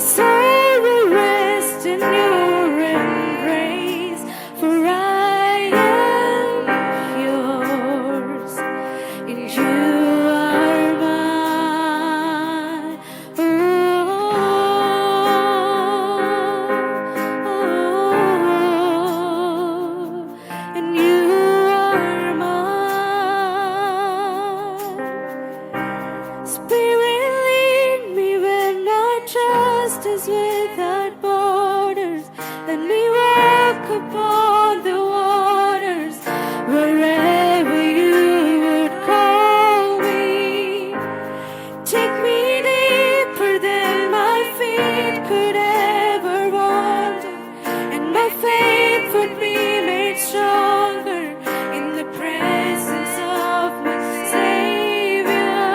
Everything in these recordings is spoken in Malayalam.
soul will rest in your embrace, for I am yours, and you are mine. And you are mine. Spirit, lead me when my trust is without borders. Let me walk upon the waters wherever you would call me. Take me deeper than my feet could ever wander, and my faith would be made stronger in the presence of my Savior.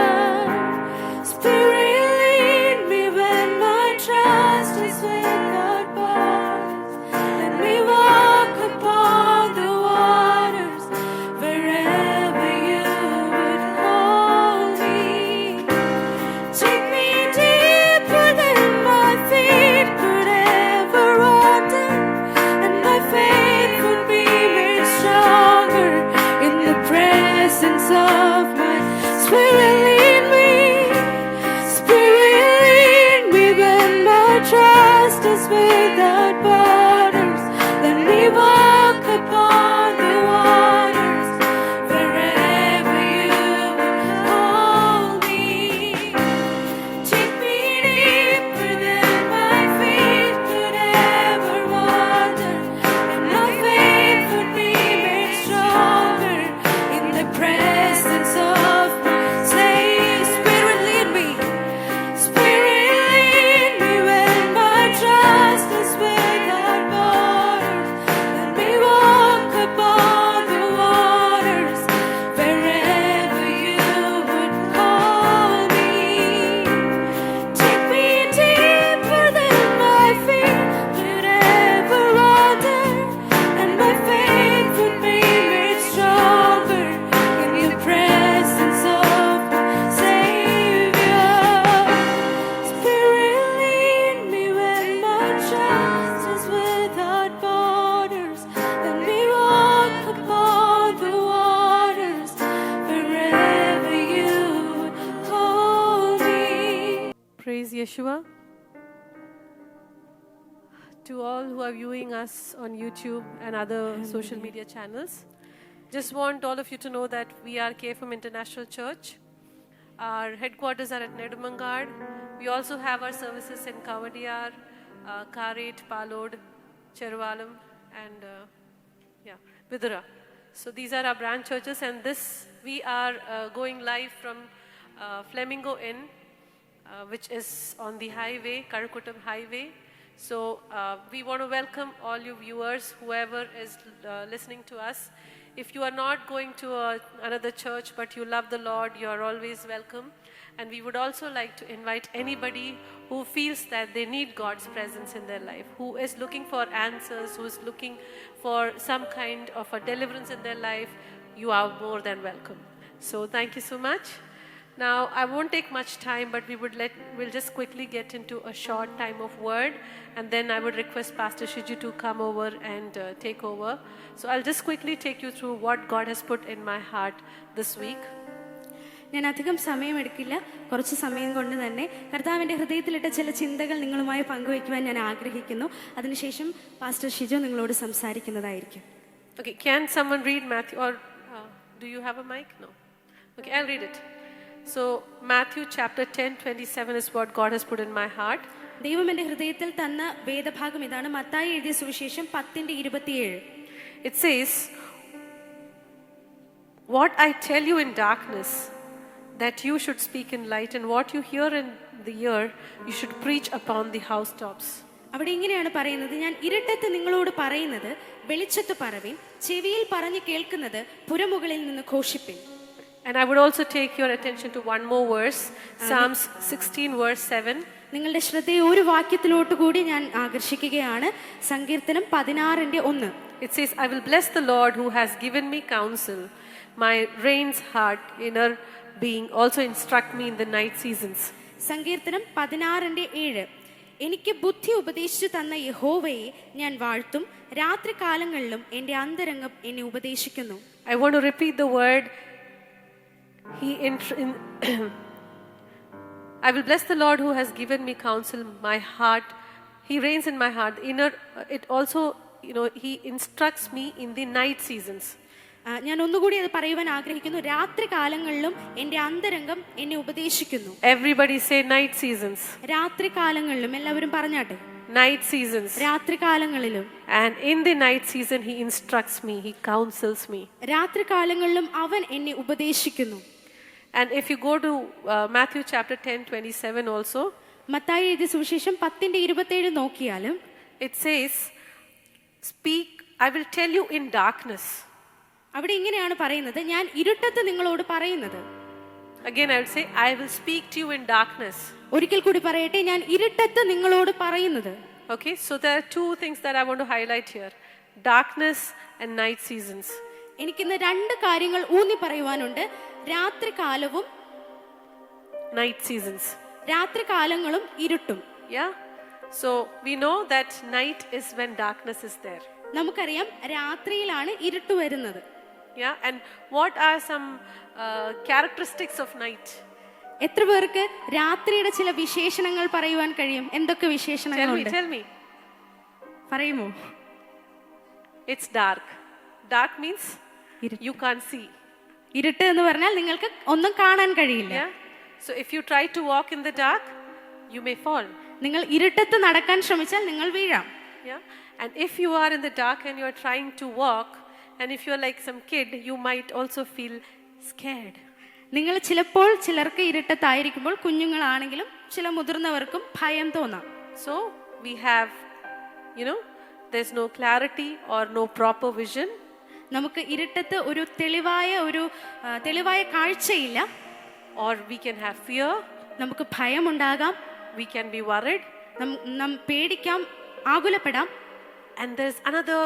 Spirit, lead me when my trust is without borders. Let me walk upon the waters wherever you would call me. Take me deeper than my feet could ever wander, and my faith would be made stronger in the presence of my Spirit. Lead me, Spirit, lead me when my trust is without borders. Let me walk upon the waters wherever you would call me. Take me deeper than my feet could ever wander, and my faith would be made stronger in the presence of my Savior. Spirit, lead me. Spirit, lead me when my trust is without borders. Let me walk upon the waters wherever you would call me. Take me deeper than my feet could ever wander, and my faith would be made stronger in the presence of my Savior. Spirit, lead me when my trust is without borders. Let me walk upon the waters wherever you would call me. Praise Yeshua. To all who are viewing us on YouTube and other social media channels, just want all of you to know that we are KFM International Church. Our headquarters are at Nedumangad. We also have our services in Kavadiyar, Karet, Palod, Cheruvalam, and Vidura. So these are our branch churches, and this we are going live from Flamingo Inn, which is on the highway, Karakuttam Highway. So we want to welcome all you viewers, whoever is listening to us. If you are not going to another church but you love the Lord, you are always welcome. And we would also like to invite anybody who feels that they need God's presence in their life, who is looking for answers, who is looking for some kind of a deliverance in their life. You are more than welcome. So thank you so much. Now, I won't take much time, but we'll just quickly get into a short time of word, and then I would request Pastor Shiju to come over and take over. So I'll just quickly take you through what God has put in my heart this week. ഞാൻ അധികം സമയമെടുക്കില്ല. കുറച്ച് സമയം കൊണ്ട് തന്നെ കർത്താവിൻ്റെ ഹൃദയത്തിലിട്ട ചില ചിന്തകൾ നിങ്ങളുമായി പങ്കുവയ്ക്കുവാൻ ഞാൻ ആഗ്രഹിക്കുന്നു. അതിനുശേഷം പാസ്റ്റർ ഷിജോ നിങ്ങളോട് സംസാരിക്കുന്നതായിരിക്കും. Okay, can someone read Matthew, or do you have a mic? No. Okay, I'll read it. So Matthew chapter 10:27 is what God has put in my heart. ദൈവം എൻ്റെ ഹൃദയത്തിൽ തന്ന വേദഭാഗം ഇതാണ്. മത്തായി എഴുതിയ സുവിശേഷം 10:27. It says, "What I tell you in darkness, that you should speak in light, and what you hear in the ear, you should preach upon the housetops." അവിടെ ഇങ്ങനെയാണ് പറയുന്നത്, ഞാൻ ഇരുട്ടത്ത് നിങ്ങളോട് പറയുന്നത് വെളിച്ചത്ത് പറവിൻ, ചെവിയിൽ പറഞ്ഞു കേൾക്കുന്നത് പുരമുകളിൽ നിന്ന് ഘോഷിപ്പിൻ. And I would also take your attention to one more verse, Psalms 16 verse 7. നിങ്ങളുടെ ശ്രദ്ധയെ ഒരു വാക്യത്തിലോട്ട് കൂടി ഞാൻ ആകർഷിക്കുകയാണ്. സങ്കീർത്തനം 16:1. It says, "I will bless the Lord who has given me counsel. My reins heart, inner being, also instruct me in the night seasons." സങ്കീർത്തനം 16:7. എനിക്ക് ബുദ്ധി ഉപദേശിച്ചു തന്ന യഹോവയെ ഞാൻ വാഴ്ത്തും. രാത്രികാലങ്ങളിലും എൻ്റെ അന്തരംഗം എന്നെ ഉപദേശിക്കുന്നു. I want to repeat the word. I will bless the Lord who has given me counsel. My heart, He reigns in my heart. It also, He instructs me in the night seasons. ഞാൻ ഒന്നുകൂടി അത് പറയുവാൻ ആഗ്രഹിക്കുന്നു. രാത്രി കാലങ്ങളിലും എൻ്റെ അന്തരംഗം എന്നെ ഉപദേശിക്കുന്നു. Everybody say night seasons. രാത്രി കാലങ്ങളിലും എല്ലാവരും പറഞ്ഞാട്ടെ. Night seasons. രാത്രി കാലങ്ങളിലും. And in the night season He instructs me, He counsels me. രാത്രി കാലങ്ങളിലും അവൻ എന്നെ ഉപദേശിക്കുന്നു. And if you go to Matthew chapter 10:27 also, Mathai എഴുതിയ സുവിശേഷം 10:27 നോക്കിയാലും it says, speak, I will tell you in darkness. അവിടെ ഇങ്ങനെയാണ് പറയുന്നത്, ഞാൻ ഇരുട്ടത്ത് നിങ്ങളോട് പറയുന്നത്. Again I will say, I will speak to you in darkness. ഒരിക്കൽ കൂടി പറയട്ടെ, ഞാൻ ഇരുട്ടത്ത് നിങ്ങളോട് പറയുന്നത്. Okay, so there are two things that I want to highlight here: darkness and night seasons. എനിക്കിന്ന് രണ്ട് കാര്യങ്ങൾ ഊന്നി പറയുവാനുണ്ട്. രാത്രി കാലവും night seasons. രാത്രി കാലങ്ങളും ഇരുട്ടും. Yeah, so we know that night is when darkness is there. നമുക്കറിയാം രാത്രിയിലാണ് ഇരുട്ട് വരുന്നത്. Yeah, and what are some characteristics of night? എത്ര പേർക്ക് രാത്രിയുടെ ചില വിശേഷണങ്ങൾ പറയുവാൻ കഴിയും? എന്തൊക്കെ വിശേഷണങ്ങളുണ്ട്? Tell me. പറയുമോ? It's dark. Dark means you can't see. ഇരുട്ട് എന്ന് പറഞ്ഞാൽ നിങ്ങൾക്ക് ഒന്നും കാണാൻ കഴിയില്ല. Yeah, so if you try to walk in the dark, you may fall. നിങ്ങൾ ഇരുട്ടത്ത് നടക്കാൻ ശ്രമിച്ചാൽ നിങ്ങൾ വീഴാം. Yeah, and if you are in the dark and you are trying to walk, and if you are like some kid, you might also feel scared. നിങ്ങൾ ചിലപ്പോൾ ചിലർക്ക് ഇരുട്ടത്തായിരിക്കുമ്പോൾ, കുഞ്ഞുങ്ങളാണെങ്കിലും ചില മുതിർന്നവർക്കും ഭയം തോന്നാം. So we have, there's no clarity or no proper vision. നമുക്ക് ഇരുട്ടത്ത് ഒരു തെളിവായ കാഴ്ചയില്ല. Or we can have fear. നമുക്ക് ഭയമുണ്ടാകാം. We can be worried. നാം പേടിക്കാം, ആകുലപ്പെടാം. And there's another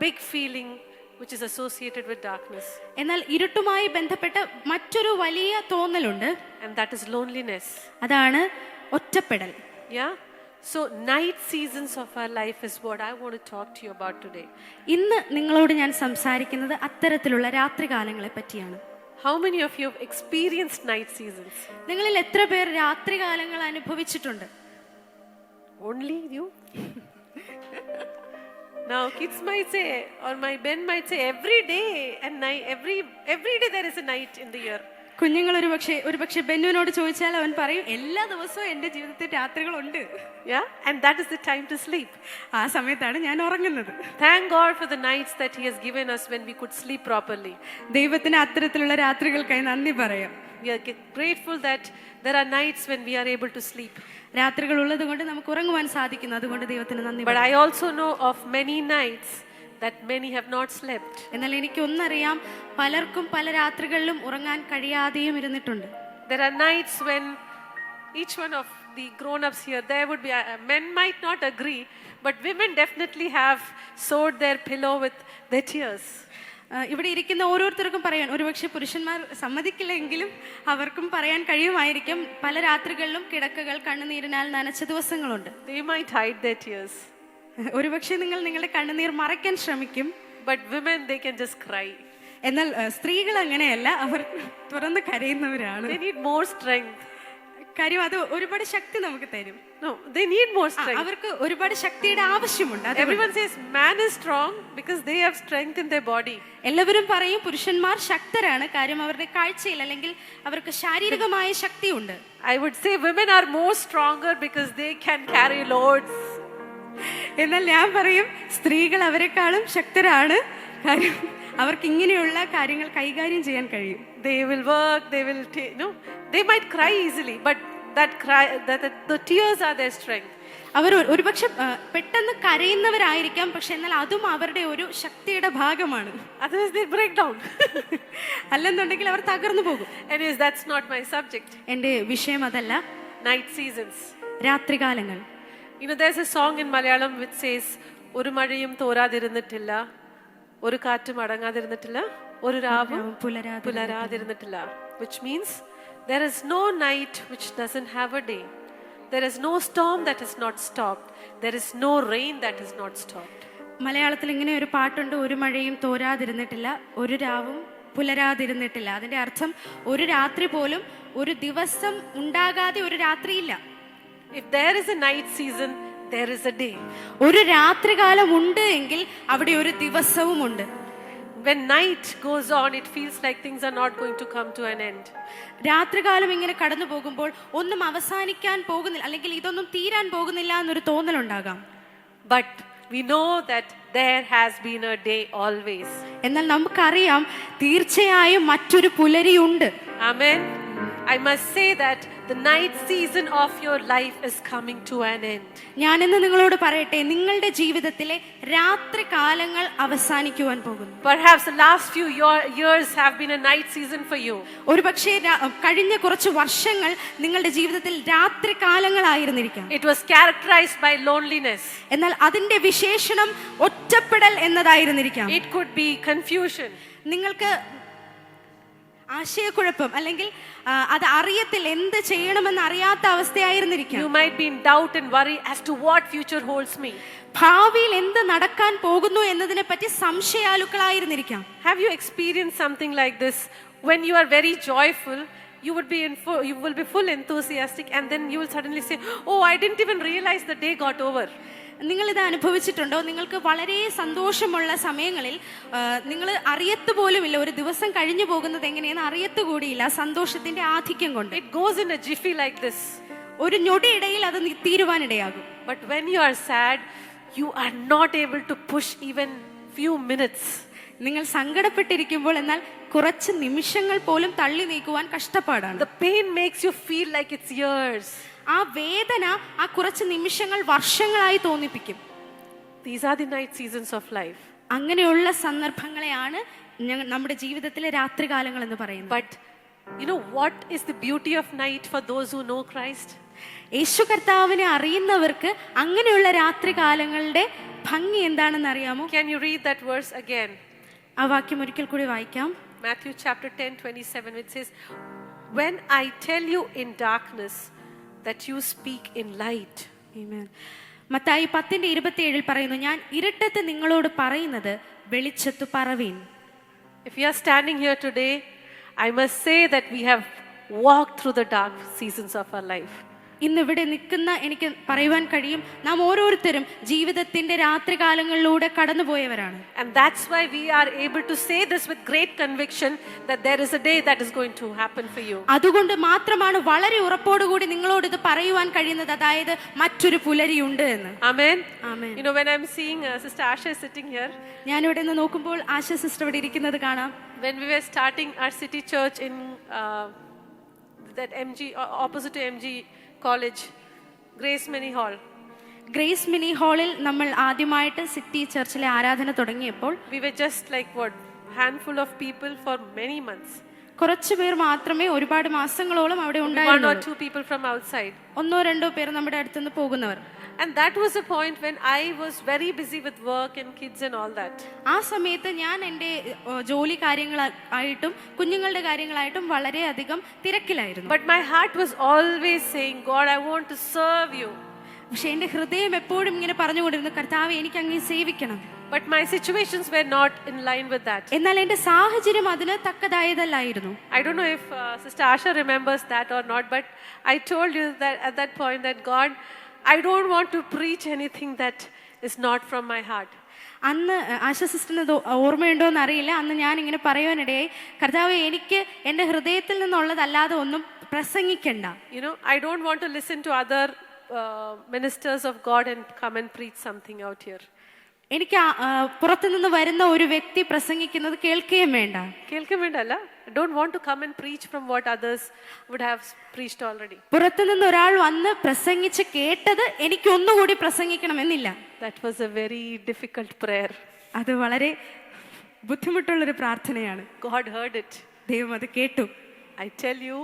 big feeling which is associated with darkness. എന്നാൽ ഇരുട്ടുമായി ബന്ധപ്പെട്ട മറ്റൊരു വലിയ തോന്നലുണ്ട്. And that is loneliness. അതാണ് ഒറ്റപ്പെടൽ. Yeah. So night seasons of our life is what I want to talk to you about today. ഇന്ന് നിങ്ങളോട് ഞാൻ സംസാരിക്കുന്നത് അത്തരത്തിലുള്ള രാത്രികാലങ്ങളെ പറ്റിയാണ്. How many of you have experienced night seasons? നിങ്ങളിൽ എത്ര പേർ രാത്രികാലങ്ങൾ അനുഭവിച്ചിട്ടുണ്ട്? Only you? Now kids might say, or my Ben might say, every day and night, every day there is a night in the year. കുഞ്ഞുങ്ങൾ ഒരുപക്ഷെ ബെന്നുവിനോട് ചോദിച്ചാൽ അവൻ പറയും, എല്ലാ ദിവസവും എൻ്റെ ജീവിതത്തിൽ രാത്രികളുണ്ട്. Yeah, and that is the time to sleep. ആ സമയത്താണ് ഞാൻ ഉറങ്ങുന്നത്. Thank God for the nights that He has given us when we could sleep properly. ദൈവത്തിന് അത്തരത്തിലുള്ള രാത്രികൾക്കായി നന്ദി പറയാം. We are grateful that there are nights when we are able to sleep. രാത്രികൾ ഉള്ളത് കൊണ്ട് നമുക്ക് ഉറങ്ങുവാൻ സാധിക്കുന്നു. അതുകൊണ്ട് ദൈവത്തിന് നന്ദി. But I also know of many nights that many have not slept. എന്നാൽ എനിക്കൊന്നറിയാം, പലർക്കും പല രാത്രികളിലും ഉറങ്ങാൻ കഴിയാതെയും ഇരുന്നിട്ടുണ്ട്. There are nights when each one of the grown-ups here, there would be men might not agree, but women definitely have sewed their pillow with their tears. ഇവിടെ ഇരിക്കുന്ന ഓരോരുത്തർക്കും പറയാൻ, ഒരുപക്ഷെ പുരുഷന്മാർ സമ്മതിക്കില്ലെങ്കിലും അവർക്കും പറയാൻ കഴിയുമായിരിക്കും, പല രാത്രികളിലും കിടക്കകൾ കണ്ണുനീരിനാൽ നനച്ച ദിവസങ്ങളുണ്ട്. They might hide their tears. ഒരുപക്ഷെ നിങ്ങൾ നിങ്ങളുടെ കണ്ണുനീർ മറയ്ക്കാൻ ശ്രമിക്കും. But women, they can just cry. എന്നാൽ സ്ത്രീകൾ അങ്ങനെയല്ല, അവർ തുറന്ന് കരയുന്നവരാണ്. They need more strength. കാര്യം അത് ഒരുപാട് ശക്തി നമുക്ക് തരും. No, they need more strength. അവർക്ക് ഒരുപാട് ശക്തിയുടെ ആവശ്യമുണ്ട്. Everyone says man is strong because they have strength in their body. എല്ലാവരും പറയും പുരുഷന്മാർ ശക്തരാണ്, കാര്യം അവരുടെ കാഴ്ചയിൽ അല്ലെങ്കിൽ അവർക്ക് ശാരീരികമായ ശക്തിയുണ്ട്. I would say women are more stronger because they can carry loads. എന്നാൽ ഞാൻ പറയും സ്ത്രീകൾ അവരെക്കാളും ശക്തരാണ്, കാര്യം അവർക്ക് ഇങ്ങനെയുള്ള കാര്യങ്ങൾ കൈകാര്യം ചെയ്യാൻ കഴിയും. They will work, they might cry easily, but the tears are their strength. അവർ ഒരുപക്ഷെ പെട്ടെന്ന് കരയുന്നവരായിരിക്കാം, പക്ഷെ എന്നാൽ അതും അവരുടെ ഒരു ശക്തിയുടെ ഭാഗമാണ്. Otherwise they break down. അല്ലെന്നുണ്ടെങ്കിൽ അവർ തകർന്നു പോകും. Anyways, that's not my subject. എൻ്റെ വിഷയം അതല്ല. Night seasons. രാത്രികാലങ്ങൾ. There's a song in Malayalam which says, ഒരു മഴയും തോരാതിരുന്നിട്ടില്ല, ഒരു കാറ്റും അടങ്ങാതിരുന്നിട്ടില്ല, ഒരു രാവും പുലരാതിരുന്നിട്ടില്ല. Which means there is no night which doesn't have a day. There is no storm that is not stopped. There is no rain that is not stopped. മലയാളത്തിൽ ഇങ്ങനെ ഒരു പാട്ടുണ്ട്, ഒരു മഴയും തോരാതിരുന്നിട്ടില്ല, ഒരു രാവും പുലരാതിരുന്നിട്ടില്ല. അതിന്റെ അർത്ഥം ഒരു രാത്രി പോലും, ഒരു ദിവസം ഉണ്ടാകാതെ ഒരു രാത്രിയില്ല. If there is a night season, there is a day. ഒരു രാത്രികാലം ഉണ്ട് എങ്കിൽ അവിടെ ഒരു ദിവസവും ഉണ്ട്. When night goes on, it feels like things are not going to come to an end. രാത്രികാലം ഇങ്ങനെ കടന്നു പോകുമ്പോൾ ഒന്നും അവസാനിക്കാൻ പോകുന്നില്ല, അല്ലെങ്കിൽ ഇതൊന്നും തീരാൻ പോകുന്നില്ല എന്നൊരു തോന്നലുണ്ടാകാം. But we know that there has been a day always. എന്നാൽ നമുക്കറിയാം തീർച്ചയായും മറ്റൊരു പുലരിയുണ്ട്. Amen. I must say that the night season of your life is coming to an end. ഞാൻ ഇന്ന് നിങ്ങളോട് പറയട്ടെ, നിങ്ങളുടെ ജീവിതത്തിലെ രാത്രി കാലങ്ങൾ അവസാനിക്കുവാൻ പോകുന്നു. Perhaps the last few years have been a night season for you. ഒരുപക്ഷേ കഴിഞ്ഞ കുറച്ച് വർഷങ്ങൾ നിങ്ങളുടെ ജീവിതത്തിൽ രാത്രി കാലങ്ങളായിരുന്നിരിക്കാം. It was characterized by loneliness. എന്നാൽ അതിന്റെ വിശേഷണം ഒറ്റപ്പെടൽ എന്നതായിരുന്നിരിക്കാം. It could be confusion. നിങ്ങൾക്ക് ആശയക്കുഴപ്പം, അല്ലെങ്കിൽ അത് അറിയത്തില്ല, എന്ത് ചെയ്യണമെന്ന് അറിയാത്ത അവസ്ഥയായിരുന്നിരിക്കാം. You might be in doubt and worry as to what future holds me. ഭാവിയിൽ എന്ത് നടക്കാൻ പോകുന്നു എന്നതിനെ പറ്റി സംശയാലുക്കളായിരുന്നിരിക്കാം. Have you experienced something like this? When you are very joyful, you will be full enthusiastic, and then you will suddenly say, "Oh, I didn't even realize the day got over." നിങ്ങളിത് അനുഭവിച്ചിട്ടുണ്ടോ? നിങ്ങൾക്ക് വളരെ സന്തോഷമുള്ള സമയങ്ങളിൽ നിങ്ങൾ അറിയത്തുപോലുമില്ല ഒരു ദിവസം കഴിഞ്ഞു പോകുന്നത് എങ്ങനെയെന്ന് അറിയത്തുകൂടിയില്ല, സന്തോഷത്തിന്റെ ആധിക്യം കൊണ്ട്. It goes in a jiffy like this. ഒരു ഞൊടിയിടയിൽ അത് തീരുവാനിടയാകും. But when you are sad, you are not able to push even few minutes. നിങ്ങൾ സങ്കടപ്പെട്ടിരിക്കുമ്പോൾ എന്നാൽ കുറച്ച് നിമിഷങ്ങൾ പോലും തള്ളി നീക്കുവാൻ കഷ്ടപ്പാടാണ്. The pain makes you feel like it's years. ആ വേദന ആ കുറച്ച് നിമിഷങ്ങൾ വർഷങ്ങളായി തോന്നിപ്പിക്കും. These are the night seasons of life. അങ്ങനെയുള്ള സന്ദർഭങ്ങളെയാണ് നമ്മുടെ ജീവിതത്തിലെ രാത്രികാലങ്ങൾ എന്ന് പറയുന്നത്. But you know what is the beauty of night for those who know Christ? യേശു കർത്താവിനെ അറിയുന്നവർക്ക് അങ്ങനെയുള്ള രാത്രികാലങ്ങളുടെ ഭംഗി എന്താണെന്ന് അറിയാമോ? Can you read that verse again? ആ വാക്യം ഒരിക്കൽ കൂടി വായിക്കാം. Matthew chapter 10:27, which says, "When I tell you in darkness, that you speak in light." Amen. Mathai 10:27 പറയുന്നു, ഞാൻ ഇരുട്ടത്ത് നിങ്ങളോട് പറയുന്നത് വെളിച്ചത്തു പറവീൻ. If you are standing here today, I must say that we have walked through the dark seasons of our life. ഇന്നിവിടെ നിൽക്കുന്ന എനിക്ക് പറയുവാൻ കഴിയും, നാം ഓരോരുത്തരും ജീവിതത്തിന്റെ രാത്രികാലങ്ങളിലൂടെ കടന്നുപോയവരാണ്. And that's why we are able to say this with great conviction that there is a day that is going to happen for you. അതുകൊണ്ട് മാത്രമാണ് വളരെ ഉറപ്പോടുകൂടി നിങ്ങളോട് ഇത് പറയുവാൻ കഴിയുന്നത്, അതായത് മറ്റൊരു പുലരിയുണ്ട് എന്ന്. Amen. Amen. You know, when I'm seeing Sister Asha sitting here, ഞാൻ ഇവിടെ നിന്ന് നോക്കുമ്പോൾ ആശ സിസ്റ്റർ ഇവിടെ ഇരിക്കുന്നത് കാണാം. when we were starting our city church in that opposite to MG College, Grace Mini Hall. Grace mini ഹാളിൽ നമ്മൾ ആദ്യമായിട്ട് സിറ്റി ചർച്ചിലെ ആരാധന തുടങ്ങിയപ്പോൾ we were just like what handful of people for many months. കുറച്ചു പേർ മാത്രമേ ഒരുപാട് മാസങ്ങളോളം അവിടെ One or ഉണ്ടായിരുന്നുള്ളൂ. two people from outside. ഒന്നോ രണ്ടോ പേർ നമ്മുടെ അടുത്തുനിന്ന് പോകുന്നവർ. And that was a point when I was very busy with work and kids and all that. ആ സമയത്ത് ഞാൻ എൻ്റെ ജോലി കാര്യങ്ങളായിട്ടും കുഞ്ഞുങ്ങളുടെ കാര്യങ്ങളായിട്ടും വളരെയധികം തിരക്കിലായിരുന്നു. But my heart was always saying, God, I want to serve you. പക്ഷെ എൻ്റെ ഹൃദയം എപ്പോഴും ഇങ്ങനെ പറഞ്ഞുകൊണ്ടിരുന്നു, കർത്താവേ എനിക്ക് അങ്ങേ സേവിക്കണം. But my situations were not in line with that. എന്നാൽ എൻ്റെ സാഹചര്യം അതിന് തക്കതായതല്ലായിരുന്നു. I don't know if Sister Asha remembers that or not, but I told you that at that point that God, I don't want to preach anything that is not from my heart. അന്ന് ആശ സിസ്റ്ററിന് ഓർമ്മയുണ്ടോ എന്ന് അറിയില്ല. അന്ന് ഞാൻ ഇങ്ങനെ പറയുവാനിടയായി, കർത്താവേ എനിക്ക് എൻ്റെ ഹൃദയത്തിൽ നിന്നുള്ളതല്ലാതെ ഒന്നും പ്രസംഗിക്കണ്ട. You know, I don't want to listen to other ministers of God and come and preach something out here. എനിക്ക് പുറത്തുനിന്ന് വരുന്ന ഒരു വ്യക്തി പ്രസംഗിക്കുന്നത് കേൾക്കുകയും വേണ്ട. I don't want to come and preach from what others would have preached already. പുറത്തുനിന്ന് ഒരാൾ വന്ന് പ്രസംഗിച്ച് കേട്ടത് എനിക്ക് ഒന്നുകൂടി പ്രസംഗിക്കണമെന്നില്ല. That was a very difficult prayer. അത് വളരെ ബുദ്ധിമുട്ടുള്ളൊരു പ്രാർത്ഥനയാണ്. God heard it. ദൈവം അത് കേട്ടു. I tell you,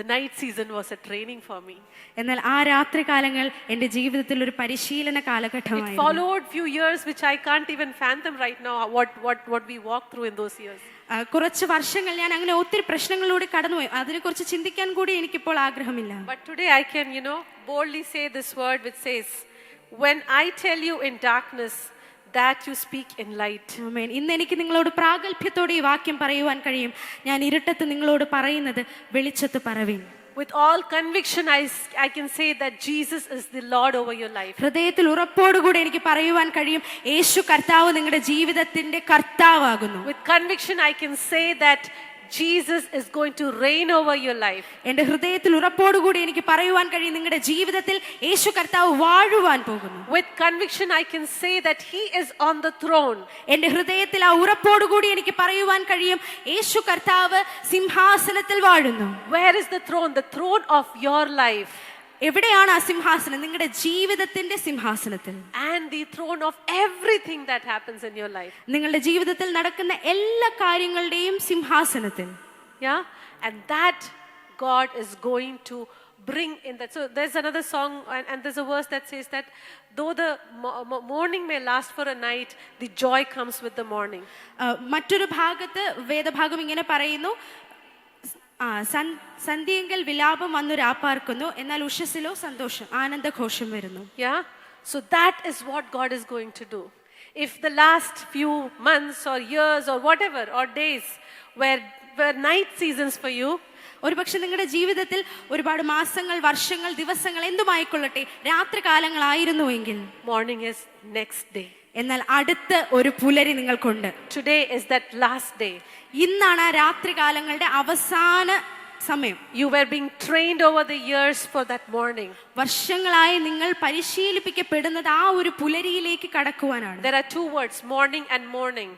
the night season was a training for me. എന്നാൽ ആ രാത്രികാലങ്ങൾ എൻ്റെ ജീവിതത്തിൽ ഒരു പരിശീലന It കാലഘട്ടമായിരുന്നു. followed few years which I can't even fathom right now what we walked through in those years. കുറച്ച് വർഷങ്ങൾ ഞാൻ അങ്ങനെ ഒത്തിരി പ്രശ്നങ്ങളിലൂടെ കടന്നുപോയി. അതിനെക്കുറിച്ച് ചിന്തിക്കാൻ കൂടി എനിക്കിപ്പോൾ ആഗ്രഹമില്ല. But today I can, boldly say this word which says, when I tell you in darkness, that you speak in light. ആമേൻ. ഇന്ന് എനിക്ക് നിങ്ങളോട് പ്രാഗൽഭ്യത്തോടെ ഈ വാക്യം പറയുവാൻ കഴിയും. ഞാൻ ഇരുട്ടത്ത് നിങ്ങളോട് പറയുന്നത് വെളിച്ചത്ത് പറവീൻ. With all conviction, I can say that Jesus is the Lord over your life. ഹൃദയത്തിൽ ഉറപ്പോടുകൂടി എനിക്ക് പറയുവാൻ കഴിയും, യേശു കർത്താവ് നിങ്ങളുടെ ജീവിതത്തിന്റെ കർത്താവാകുന്നു. With conviction, I can say that Jesus is going to reign over your life. എന്റെ ഹൃദയത്തിൽ ഉറപ്പോടുകൂടി എനിക്ക് പറയുവാൻ കഴിയും, നിങ്ങളുടെ ജീവിതത്തിൽ യേശു കർത്താവ് വാഴുവാൻ പോകുന്നു. With conviction, I can say that He is on the throne. എന്റെ ഹൃദയത്തിൽ ആ ഉറപ്പോടുകൂടി എനിക്ക് പറയുവാൻ കഴിയും, യേശു കർത്താവ് സിംഹാസനത്തിൽ വാഴുന്നു. Where is the throne? The throne of your life. എവിടെയാണ് ആ സിംഹാസനം? നിങ്ങളുടെ ജീവിതത്തിന്റെ സിംഹാസനത്തിൽ. And the throne of everything that happens in your life. നിങ്ങളുടെ ജീവിതത്തിൽ നടക്കുന്ന എല്ലാ കാര്യങ്ങളുടെയും സിംഹാസനത്തിൽ. Yeah, and that God is going to bring in that. So there's another song and there's a verse that says that though the morning may last for a night, the joy comes with the morning. മറ്റൊരു ഭാഗത്ത് വേദഭാഗം ഇങ്ങനെ പറയുന്നു, സന്ധ്യയെങ്കിൽ വിലാപം വന്നു രാപ്പാർക്കുന്നു, എന്നാൽ ഉഷസ്സിലോ സന്തോഷം ആനന്ദഘോഷം വരുന്നു. Yeah, so that is what God is going to do. If the last few months or years or whatever or days were night seasons for you, ഒരുപക്ഷെ നിങ്ങളുടെ ജീവിതത്തിൽ ഒരുപാട് മാസങ്ങൾ, വർഷങ്ങൾ, ദിവസങ്ങൾ എന്തുമായിക്കൊള്ളട്ടെ രാത്രി കാലങ്ങളായിരുന്നുവെങ്കിൽ, morning is next day. എന്നാൽ അടുത്ത ഒരു പുലരി നിങ്ങൾക്കുണ്ട്. Today is that last day. ഇന്നാണ് ആ രാത്രി കാലങ്ങളുടെ അവസാന സമയം. You were being trained over the years for that morning. വർഷങ്ങളായി നിങ്ങൾ പരിശീലിപ്പിക്കപ്പെടുന്നത് ആ ഒരു പുലരിയിലേക്ക് കടക്കുവാനാണ്. There are two words, morning and morning.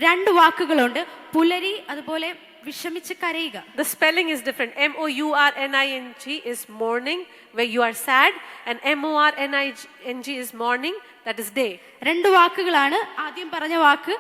രണ്ട് വാക്കുകളുണ്ട്, പുലരി അതുപോലെ വിഷമിച്ച് കരയുക. The spelling is different. MOURNING is morning, where you are sad, and MORNING is morning, that is day. രണ്ട് വാക്കുകളാണ്. ആദ്യം പറഞ്ഞ വാക്ക്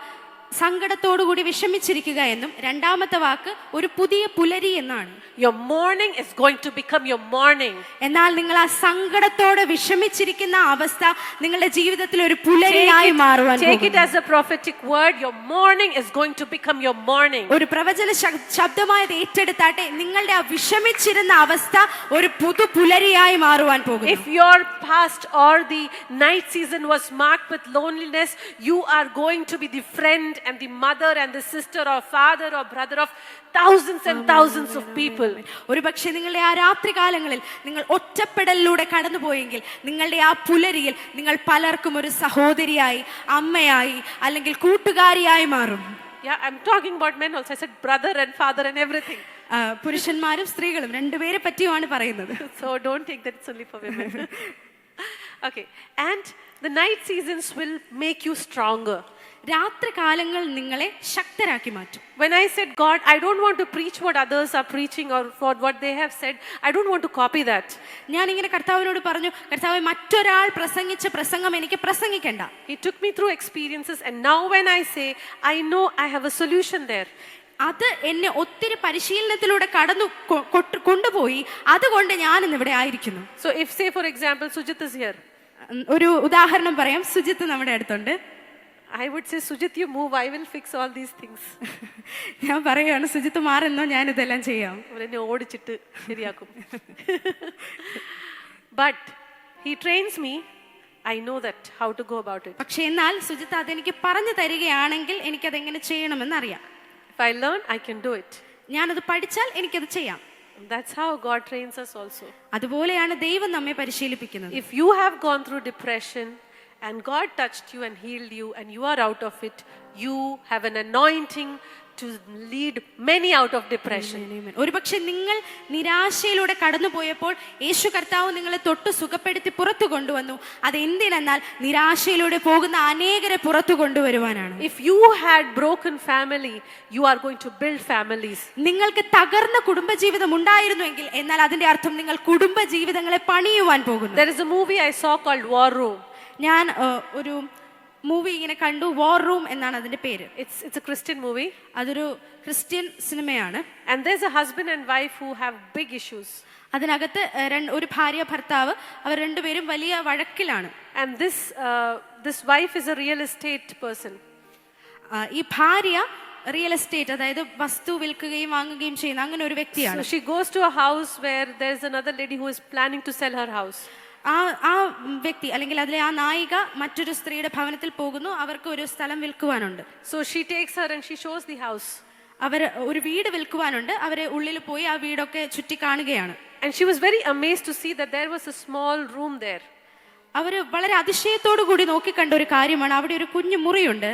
സങ്കടത്തോടുകൂടി വിഷമിച്ചിരിക്കുക എന്നും, രണ്ടാമത്തെ വാക്ക് ഒരു പുതിയ പുലരി എന്നാണ്. Your morning is going to become your morning. എന്നാൽ നിങ്ങൾ ആ സങ്കടത്തോടെ വിഷമിച്ചിരിക്കുന്ന അവസ്ഥ നിങ്ങളുടെ ജീവിതത്തിൽ ഒരു പുലരിയായി മാറുവാൻ പോകുന്നു. Take it as a prophetic word. Your morning is going to become your morning. ഒരു പ്രവചന ശബ്ദമായത് ഏറ്റെടുത്താട്ടെ, നിങ്ങളുടെ ആ വിഷമിച്ചിരുന്ന അവസ്ഥ ഒരു പുതു പുലരിയായി മാറുവാൻ പോകുന്നു. If your past or the night season was marked with loneliness, you are going to be the friend and the mother and the sister or father or brother of thousands and thousands of people. ഒരു പക്ഷേ നിങ്ങളുടെ ആ രാത്രി കാലങ്ങളിൽ നിങ്ങൾ ഒറ്റപ്പെടലിലൂടെ കടന്നുപോയെങ്കിൽ, നിങ്ങളുടെ ആ പുലരിയിൽ നിങ്ങൾ പലർക്കും ഒരു സഹോദരിയായി, അമ്മയായി, അല്ലെങ്കിൽ കൂട്ടുകാരിയായി മാറും. Yeah, I'm talking about men also. I said brother and father and everything. പുരുഷന്മാരും സ്ത്രീകളും രണ്ടുപേരെ പറ്റിയുമാണ് പറയുന്നത്. So don't take that it's only for women. Okay, and the night seasons will make you stronger. രാത്രി കാലങ്ങൾ നിങ്ങളെ ശക്തരാക്കി മാറ്റും. When I said, God, I don't want to preach what others are preaching or for what they have said, I don't want to copy that. ഞാൻ ഇങ്ങനെ കർത്താവിനോട് പറഞ്ഞു, കർത്താവേ, മറ്റൊരാൾ പ്രസംഗിച്ച പ്രസംഗം എനിക്ക് പ്രസംഗിക്കണ്ട. He took me through experiences, and now when I say, I know I have a solution there. അത് എന്നെ ഒത്തിരി പരിശീലനത്തിലൂടെ കൊണ്ടുപോയി. അതുകൊണ്ട് ഞാൻ ഇന്ന് ഇവിടെ ആയിരിക്കുന്നു. So if, say for example, Sujit is here. ഒരു ഉദാഹരണം പറയാം. സുജിത്ത് നമ്മുടെ അടുത്തുണ്ട്. I would say, Sujit, you move, I will fix all these things. ഞാൻ പറയുകയാണ്, സുജിത്ത് മാറുന്നോ, ഞാൻ ഇതെല്ലാം ചെയ്യാം. അവരെന്നെ ഓടിച്ചിട്ട് ശരിയാക്കും. But he trains me. I know that how to go about it. പക്ഷേ എന്നാൽ സുജിത്ത് അതെനിക്ക് പറഞ്ഞു തരികയാണെങ്കിൽ എനിക്കതെങ്ങനെ ചെയ്യണമെന്ന് അറിയാം. If I learn, I can do it. ഞാനത് പഠിച്ചാൽ എനിക്കത് ചെയ്യാം. That's how God trains us also. അതുപോലെയാണ് ദൈവം നമ്മെ പരിശീലിപ്പിക്കുന്നത്. If you have gone through depression and God touched you and healed you and you are out of it, you have an anointing to lead many out of depression. ഒരുപക്ഷെ നിങ്ങൾ നിരാശയിലൂടെ കടന്നുപോയപ്പോൾ യേശു കർത്താവ് നിങ്ങളെ തൊട്ട് സുഖപ്പെടുത്തി പുറത്തു കൊണ്ടുവന്നു. അത് എന്തിനെന്നാൽ നിരാശയിലൂടെ പോകുന്ന അനേകരെ പുറത്തു കൊണ്ടുവരുവാനാണ്. If you had broken family, you are going to build families. നിങ്ങൾക്ക് തകർന്ന കുടുംബജീവിതം ഉണ്ടായിരുന്നുവെങ്കിൽ, എന്നാൽ അതിന്റെ അർത്ഥം നിങ്ങൾ കുടുംബജീവിതങ്ങളെ പണിയുവാൻ പോകുന്നു. There is a movie I saw called War Room. ഞാൻ ഒരു മൂവി ഇങ്ങനെ കണ്ടു, വാർ റൂം എന്നാണ് അതിന്റെ പേര്. It's a Christian movie. അതൊരു ക്രിസ്ത്യൻ സിനിമയാണ്. And there's a husband and wife who have big issues. അതിനകത്ത് ഒരു ഭാര്യ ഭർത്താവ്, അവർ രണ്ടുപേരും വലിയ വഴക്കിലാണ്. And this wife is a real estate person. ഈ ഭാര്യ റിയൽ എസ്റ്റേറ്റ്, അതായത് വസ്തു വിൽക്കുകയും വാങ്ങുകയും ചെയ്യുന്ന അങ്ങനെ ഒരു വ്യക്തിയാണ്. So she goes to a house where there's another lady who is planning to sell her house. ആ വ്യക്തി അല്ലെങ്കിൽ അതിലെ ആ നായിക മറ്റൊരു സ്ത്രീയുടെ ഭവനത്തിൽ പോകുന്നു. അവർക്ക് ഒരു സ്ഥലം വിൽക്കുവാനുണ്ട്. So she takes her and she shows the house. അവർ ഒരു വീട് വിൽക്കുവാനുണ്ട്. അവരെ ഉള്ളിൽ പോയി ആ വീടൊക്കെ ചുറ്റി കാണുകയാണ്. And she was very amazed to see that there was a small room there. അവർ വളരെ അതിശയത്തോടു കൂടി നോക്കിക്കണ്ട ഒരു കാര്യമാണ്, അവിടെ ഒരു കുഞ്ഞു മുറിയുണ്ട്.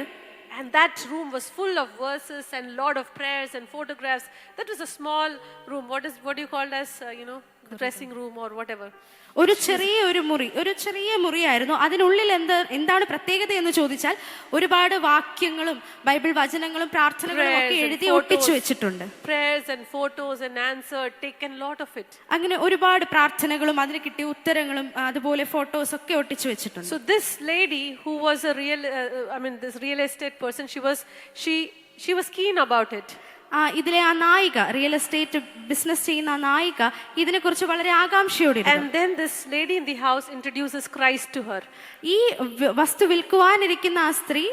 And that room was full of verses and lot of prayers and photographs. That was a small room. What do you call as dressing room or whatever. ഒരു ചെറിയ മുറിയായിരുന്നു. അതിനുള്ളിൽ എന്താണ് പ്രത്യേകത എന്ന് ചോദിച്ചാൽ ഒരുപാട് വാക്യങ്ങളും ബൈബിൾ വചനങ്ങളും പ്രാർത്ഥനകളും ഒക്കെ എഴുതി ഒട്ടിച്ചു വെച്ചിട്ടുണ്ട്. Prayers and photos and answer taken lot of it. അങ്ങനെ ഒരുപാട് പ്രാർത്ഥനകളും അതിന് കിട്ടിയ ഉത്തരങ്ങളും അതുപോലെ ഫോട്ടോസ് ഒക്കെ ഒട്ടിച്ചു വെച്ചിട്ടുണ്ട്. So this lady who was a this real estate person, she was keen about it. ഇതിലെ ആ നായിക, റിയൽ എസ്റ്റേറ്റ് ബിസിനസ് ചെയ്യുന്ന ആ നായിക ഇതിനെ കുറിച്ച് വളരെ ആകാംക്ഷയോടെ. And then this lady in the house introduces Christ to her. ഈ വസ്തു വിൽക്കുവാനിരിക്കുന്ന ആ സ്ത്രീ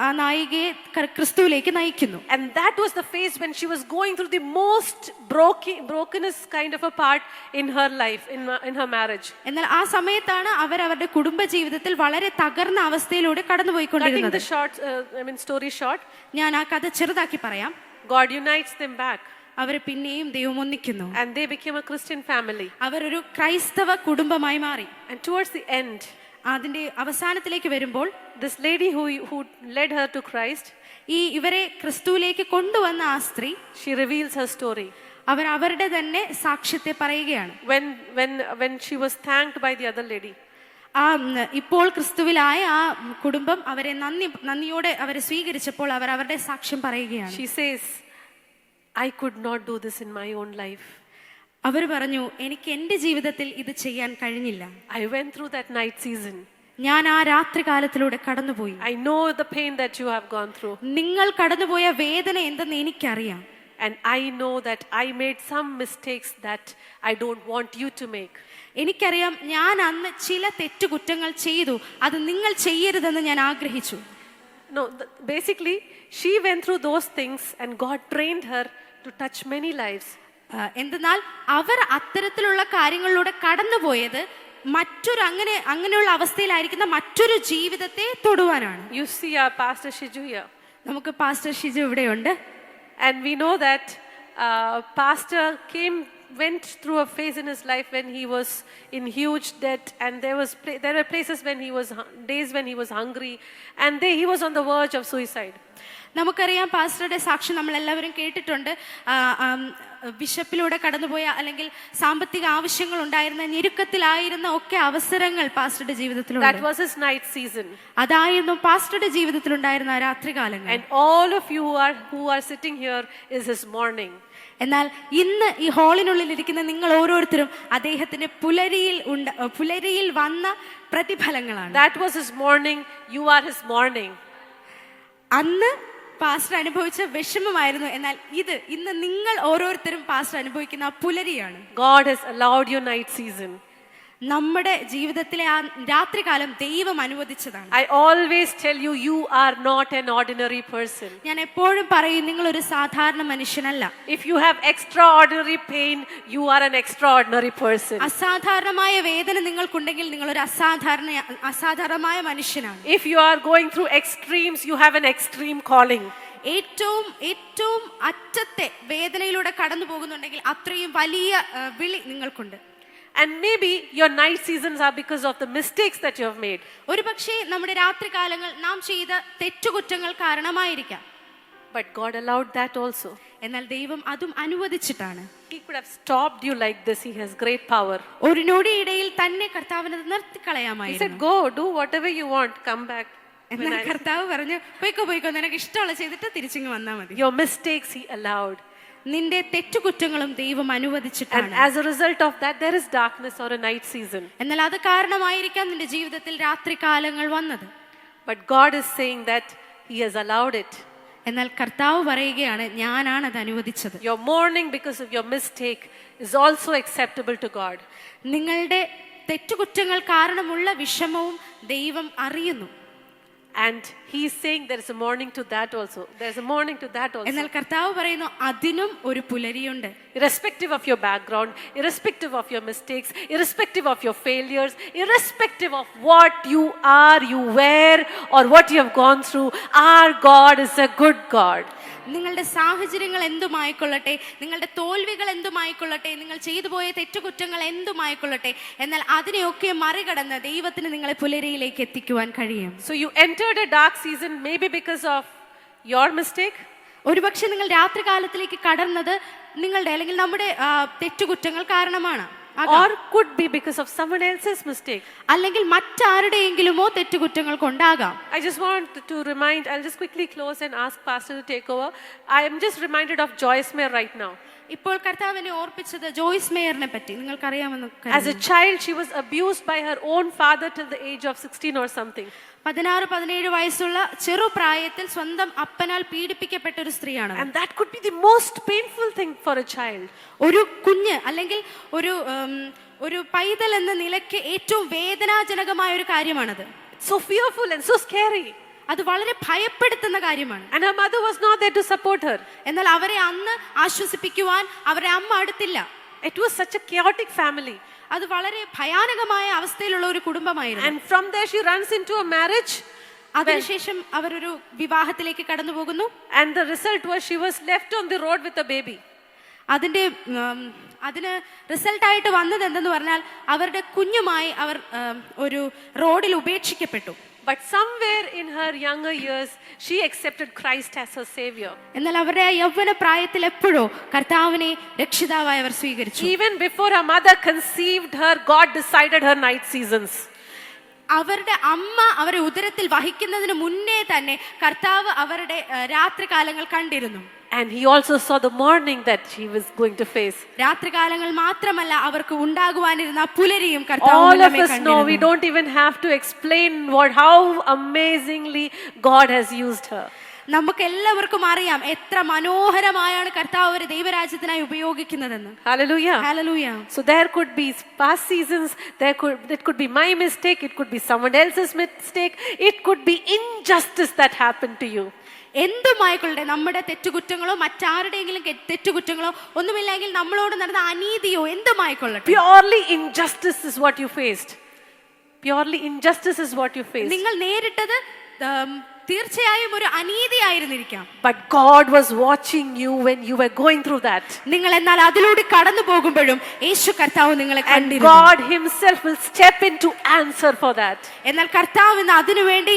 ആ നായികയെ ക്രിസ്തുവിലേക്ക് നയിക്കുന്നു. And that was the phase when she was going through the most brokenest kind of a part in her life, in her marriage. എന്നാൽ ആ സമയത്താണ് അവരുടെ കുടുംബ ജീവിതത്തിൽ വളരെ തകർന്ന അവസ്ഥയിലൂടെ കടന്നുപോയിക്കൊണ്ടിരുന്നത്. Cutting the story short, ഞാൻ ആ കഥ ചെറുതാക്കി പറയാം. God unites them back. അവരെ പിന്നെയും ദൈവം ഒന്നിക്കുന്നു. And they became a Christian family. അവരൊരു ക്രൈസ്തവ കുടുംബമായി മാറി. And towards the end, അതിന്റെ അവസാനത്തിലേക്ക് വരുമ്പോൾ this lady who led her to Christ, ഇവരെ ക്രിസ്തുവിലേക്ക് കൊണ്ടുവന്ന ആ സ്ത്രീ, she reveals her story. അവരുടെ തന്നെ സാക്ഷ്യത്തെ പറയുകയാണ്. When she was thanked by the other lady, ഇപ്പോൾ ക്രിസ്തുവിലായ ആ കുടുംബം അവരെ നന്ദിയോടെ അവരെ സ്വീകരിച്ചപ്പോൾ അവരുടെ സാക്ഷ്യം പറയുകയാണ്. She says, I could not do this in my own life. അവർ പറഞ്ഞു, എനിക്ക് എന്റെ ജീവിതത്തിൽ ഇത് ചെയ്യാൻ കഴിഞ്ഞില്ല. I went through that night season. ഞാൻ ആ രാത്രികാലത്തിലൂടെ കടന്നുപോയി. I know the pain that you have gone through. നിങ്ങൾ കടന്നുപോയ വേദന എന്തെന്ന് എനിക്കറിയാം. And I know that I made some mistakes that I don't want you to make. എനിക്കറിയാം, ഞാൻ അന്ന് ചില തെറ്റുകുറ്റങ്ങൾ ചെയ്തു, അത് നിങ്ങൾ ചെയ്യരുതെന്ന് ഞാൻ ആഗ്രഹിച്ചു. No, basically she went through those things and God trained her to touch many lives. എന്തെന്നാൽ അവർ അത്തരത്തിലുള്ള കാര്യങ്ങളിലൂടെ കടന്നുപോയത് അങ്ങനെയുള്ള അവസ്ഥയിലായിരിക്കുന്ന മറ്റൊരു ജീവിതത്തെ തൊടുവാനാണ്. You see our Pastor Shiju here. നമുക്ക് പാസ്റ്റർ ഷിജു ഇവിടെയുണ്ട്. And we know that Pastor went through a phase in his life when he was in huge debt, and there were places days when he was hungry, and he was on the verge of suicide. നമുക്കറിയാം, പാസ്റ്ററുടെ സാക്ഷ്യം നമ്മൾ എല്ലാവരും കേട്ടിട്ടുണ്ട്. വിശപ്പിലൂടെ കടന്നുപോയ അല്ലെങ്കിൽ സാമ്പത്തിക ആവശ്യങ്ങൾ ഉണ്ടായിരുന്ന ഞെരുക്കത്തിലായിരുന്ന ഒക്കെ അവസരങ്ങൾ പാസ്റ്ററുടെ ജീവിതത്തിലുണ്ട്. That was his night season. അതായിരുന്നു പാസ്റ്ററുടെ ജീവിതത്തിലുണ്ടായിരുന്ന രാത്രികാലങ്ങൾ. And all of you who are sitting here is his morning. എന്നാൽ ഇന്ന് ഈ ഹാളിനുള്ളിൽ ഇരിക്കുന്ന നിങ്ങൾ ഓരോരുത്തരും അദ്ദേഹത്തിന്റെ പുലരിയിൽ വന്ന പ്രതിഫലങ്ങളാണ്. That was his morning. You are his morning. അന്ന് പാസ്റ്റർ അനുഭവിച്ച വിഷമമായിരുന്നു. എന്നാൽ ഇന്ന് നിങ്ങൾ ഓരോരുത്തരും പാസ്റ്റർ അനുഭവിക്കുന്ന ആ പുലരിയാണ്. God has allowed your night season. നമ്മുടെ ജീവിതത്തിലെ ആ രാത്രികാലം ദൈവം അനുവദിച്ചതാണ്. I always tell you, you are not an ordinary person. ഞാൻ എപ്പോഴും പറയും, നിങ്ങൾ ഒരു സാധാരണ മനുഷ്യനല്ല. If you have extraordinary pain, you are an extraordinary person. അസാധാരണമായ വേദന നിങ്ങൾക്കുണ്ടെങ്കിൽ നിങ്ങൾ ഒരു അസാധാരണമായ മനുഷ്യനാണ്. If you are going through extremes, you have an extreme calling. ഏറ്റവും അറ്റത്തെ വേദനയിലൂടെ കടന്നു പോകുന്നുണ്ടെങ്കിൽ അത്രയും വലിയ വിളി നിങ്ങൾക്കുണ്ട്. And maybe your night seasons are because of the mistakes that you have made. ഒരുപക്ഷേ നമ്മുടെ രാത്രികാലങ്ങൾ നാം ചെയ്ത തെറ്റുകുറ്റങ്ങൾ കാരണമായിരിക്കാം. But God allowed that also. എന്നാൽ ദൈവം അതും അനുവദിച്ചിട്ടാണ്. He could have stopped you like this. He has great power. ഒരു നൊടിയിടയിൽ തന്നെ കർത്താവിനെ നിർത്തിക്കളയാമായിരുന്നു. He said, go, do whatever you want, come back. എന്നാൽ കർത്താവ് പറഞ്ഞു, പോയിക്കോ, നിനക്ക് ഇഷ്ടമുള്ള ചെയ്തിട്ട് തിരിച്ചിങ്ങ് വന്നാൽ മതി. Your mistakes he allowed. നിന്റെ തെറ്റുകുറ്റങ്ങളും ദൈവം അനുവദിച്ചിട്ടാണ്. And as a result of that, there is darkness or a night season. എന്നാൽ അത് കാരണമായിരിക്കാം നിന്റെ ജീവിതത്തിൽ രാത്രികാലങ്ങൾ വന്നത്. But God is saying that he has allowed it. എന്നാൽ കർത്താവ് പറയുകയാണ്, ഞാനാണ് അത് അനുവദിച്ചത്. Your mourning because of your mistake is also acceptable to God. നിങ്ങളുടെ തെറ്റുകുറ്റങ്ങൾ കാരണമുള്ള വിഷമവും ദൈവം അറിയുന്നു. And he's saying there is a morning to that also. There's a morning to that also. എന്നാൽ കർത്താവ് പറയുന്നു അതിനും ഒരു പുലരിയുണ്ട്. Irrespective of your background, irrespective of your mistakes, irrespective of your failures, irrespective of what you are, you were, or what you have gone through, our God is a good God. നിങ്ങളുടെ സാഹചര്യങ്ങൾ എന്തുമായിക്കൊള്ളട്ടെ, നിങ്ങളുടെ തോൽവികൾ എന്തുമായിക്കൊള്ളട്ടെ, നിങ്ങൾ ചെയ്തു പോയ തെറ്റുകുറ്റങ്ങൾ എന്തുമായിക്കൊള്ളട്ടെ, എന്നാൽ അതിനെയൊക്കെ മറികടന്ന് ദൈവത്തിന് നിങ്ങളെ പുലരിയിലേക്ക് എത്തിക്കുവാൻ കഴിയും. So you entered a dark season maybe because of your mistake. ഒരുപക്ഷെ നിങ്ങൾ രാത്രികാലത്തിലേക്ക് കടന്നത് നിങ്ങളുടെ അല്ലെങ്കിൽ നമ്മുടെ തെറ്റുകുറ്റങ്ങൾ കാരണമാണ്. Or could be because of someone else's mistake. അല്ലെങ്കിൽ മറ്റാരുടെയെങ്കിലുമോ തെറ്റുകുറ്റങ്ങൾ കൊണ്ടാകാം. I just want to remind, I'll just quickly close and ask Pastor to take over. I am just reminded of Joyce Meyer right now. ഇപ്പോൾ കർത്താവിനെ ഓർപ്പിച്ചത് ജോയ്സ് മേയറിനെ പറ്റി നിങ്ങൾക്കറിയാമെന്ന്. As a child, she was abused by her own father till the age of 16 or something. 16-17 വയസ്സുള്ള ചെറുപ്രായത്തിൽ സ്വന്തം അപ്പനാൽ പീഡിപ്പിക്കപ്പെട്ട ഒരു സ്ത്രീയാണ്. And that could be the most painful thing for a child. ഒരു കുഞ്ഞ് അല്ലെങ്കിൽ ഒരു പൈതൽ എന്ന നിലയ്ക്ക് ഏറ്റവും വേദനാജനകമായ ഒരു കാര്യമാണത്. So fearful and so scary. അത് വളരെ ഭയപ്പെടുത്തുന്ന കാര്യമാണ്. And her mother was not there to support her. എന്നാൽ അവരെ അന്ന് ആശ്വസിപ്പിക്കുവാൻ അവരുടെ അമ്മ അടുത്തില്ല. It was such a chaotic family. അത് വളരെ ഭയാനകമായ അവസ്ഥയിലുള്ള ഒരു കുടുംബമായിരുന്നു. And from there she runs into a marriage. അതിനുശേഷം അവരൊരു വിവാഹത്തിലേക്ക് കടന്നു പോകുന്നു. And the result was she was left on the road with a baby. അതിന് റിസൾട്ടായിട്ട് വന്നത് എന്തെന്ന് പറഞ്ഞാൽ അവരുടെ കുഞ്ഞുമായി അവർ ഒരു റോഡിൽ ഉപേക്ഷിക്കപ്പെട്ടു. But somewhere in her younger years, she accepted Christ as her savior. എന്നാൽ അവരുടെ യൗവന പ്രായത്തിൽ എപ്പോഴോ കർത്താവിനെ രക്ഷിതാവായി അവർ സ്വീകരിച്ചു. Even before her mother conceived her, God decided her night seasons. അവരുടെ അമ്മ അവരെ ഉദരത്തിൽ വഹിക്കുന്നതിന് മുന്നേ തന്നെ കർത്താവ് അവരുടെ രാത്രികാലങ്ങൾ കണ്ടിരുന്നു. And he also saw the morning that she was going to face. രാത്രികാലങ്ങൾ മാത്രമല്ല അവർക്ക് ഉണ്ടാകുവാനിരുന്ന പുലരിയും കർത്താവ് All of us know, we don't even have to explain how amazingly God has used her. നമുക്ക് എല്ലാവർക്കും അറിയാം എത്ര മനോഹരമായാണ് കർത്താവ് ഒരു ദൈവരാജ്യത്തിനായി ഉപയോഗിക്കുന്നതെന്ന്. Hallelujah. Hallelujah. So there could be past seasons, it could be my mistake, it could be someone else's mistake, it could be injustice that happened to you. എന്തുമായിക്കൊള്ളട്ടെ, നമ്മുടെ തെറ്റുകുറ്റങ്ങളോ മറ്റാരുടെയെങ്കിലും തെറ്റുകുറ്റങ്ങളോ ഒന്നുമില്ലെങ്കിൽ നമ്മളോട് നടന്ന അനീതിയോ എന്തുമായിക്കൊള്ളട്ടെ, Purely injustice is what you faced. Purely injustice is what you faced. നിങ്ങൾ നേരിട്ടത് തീർച്ചയായും ഒരു അനീതിയായിരുന്നിരിക്കാം. But God was watching you when you were going through that. നിങ്ങൾ എന്നാൽ അതിലൂടെ കടന്നു പോകുമ്പോഴും യേശു കർത്താവ് നിങ്ങളെ And കണ്ടിരുന്നു. God himself will step in to answer for that. എന്നാൽ കർത്താവ് ഇന്ന് അതിനുവേണ്ടി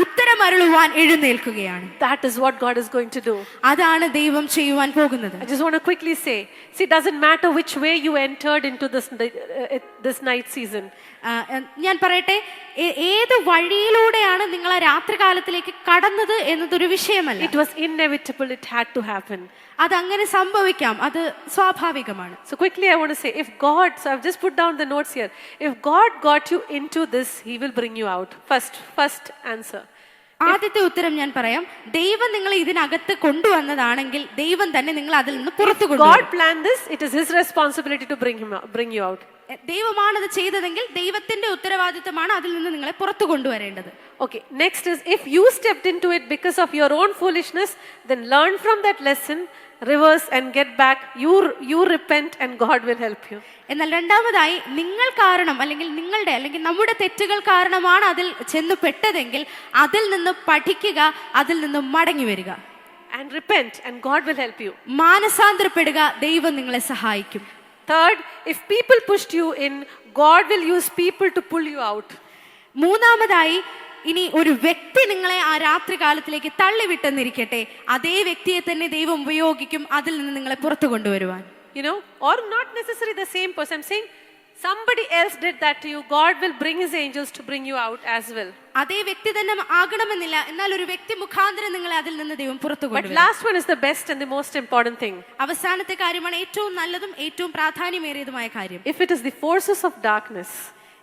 ഉത്തരമരുളുവാൻ എഴുന്നേൽക്കുകയാണ്. That is what God is going to do. അതാണ് ദൈവം ചെയ്യുവാൻ പോകുന്നത്. I just want to quickly say, see, it doesn't matter which way you entered into this night season. ഞാൻ പറയട്ടെ, ഏത് വഴിയിലൂടെയാണ് നിങ്ങൾ ആ രാത്രികാലത്തിലേക്ക് കടന്നത് എന്നതൊരു വിഷയമല്ല. It was inevitable, it had to happen. അതങ്ങനെ സംഭവിക്കാം, അത് സ്വാഭാവികമാണ്. So quickly I want to say, if God, so I've just put down the notes here, if God got you into this, he will bring you out. First answer. ആദ്യത്തെ ഉത്തരം ഞാൻ പറയാം, ദൈവം നിങ്ങളെ ഇതിനകത്ത് കൊണ്ടുവന്നതാണെങ്കിൽ ദൈവം തന്നെ നിങ്ങൾ അതിൽ നിന്ന് പുറത്തു കൊണ്ടുവരും. God planned this, it is his responsibility to bring you out. ദൈവമാണത് ചെയ്തതെങ്കിൽ ദൈവത്തിന്റെ ഉത്തരവാദിത്തമാണ് അതിൽ നിന്ന് നിങ്ങളെ പുറത്തു കൊണ്ടുവരേണ്ടത്. Okay, next is, if you stepped into it because of your own foolishness, then learn from that lesson, reverse and get back. You repent and God will help you. എന്നാൽ രണ്ടാമതായി, നിങ്ങൾ കാരണം അല്ലെങ്കിൽ നമ്മുടെ തെറ്റുകൾ കാരണമാണ് അതിൽ ചെന്ന് പെട്ടതെങ്കിൽ അതിൽ നിന്ന് പഠിക്കുക, അതിൽ നിന്ന് മടങ്ങി വരിക. And repent and God will help you. മാനസാന്തരപ്പെടുക, ദൈവം നിങ്ങളെ സഹായിക്കും. Third, if people pushed you in, God will use people to pull you out. മൂന്നാമതായി, ഇനി ഒരു വ്യക്തി നിങ്ങളെ ആ രാത്രികാലത്തിലേക്ക് തള്ളിവിട്ടെന്നിരിക്കട്ടെ, അതേ വ്യക്തിയെ തന്നെ ദൈവം ഉപയോഗിക്കും അതിൽ നിന്ന് നിങ്ങളെ പുറത്തു കൊണ്ടുവരുവാൻ. Or not necessarily the same person. I'm saying somebody else did that to you. God will bring his angels to bring you out as well. അതേ വ്യക്തി തന്നെ ആകണമെന്നില്ല, എന്നാൽ ഒരു വ്യക്തി മുഖാന്തരം നിങ്ങളെ അതിൽ നിന്ന് ദൈവം പുറത്തു But കൊണ്ടുവരും. last one is the best and the most important thing. അവസാനത്തെ കാര്യമാണ് ഏറ്റവും നല്ലതും ഏറ്റവും പ്രാധാന്യമേറിയതുമായ കാര്യം. If it is the forces of darkness,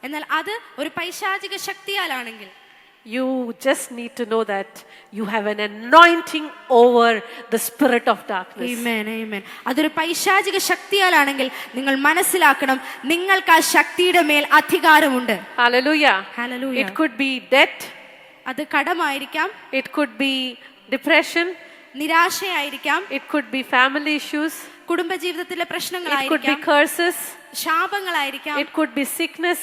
എന്നാൽ അത് ഒരു പൈശാചിക ശക്തിയാലാണെങ്കിൽ, you just need to know that you have an anointing over the spirit of darkness. Amen, amen. അതൊരു പൈശാചിക ശക്തിയാലാണെങ്കിൽ നിങ്ങൾ മനസ്സിലാക്കണം, നിങ്ങൾക്ക് ആ ശക്തിയുടെ മേൽ അധികാരമുണ്ട്. Hallelujah. Hallelujah. It could be debt, അത് കടമായിരിക്കാം, it could be depression, നിരാശയായിരിക്കാം, it could be family issues, കുടുംബജീവിതത്തിലെ it could be പ്രശ്നങ്ങളായിരിക്കാം, curses, ശാപങ്ങളായിരിക്കാം, it could be sickness,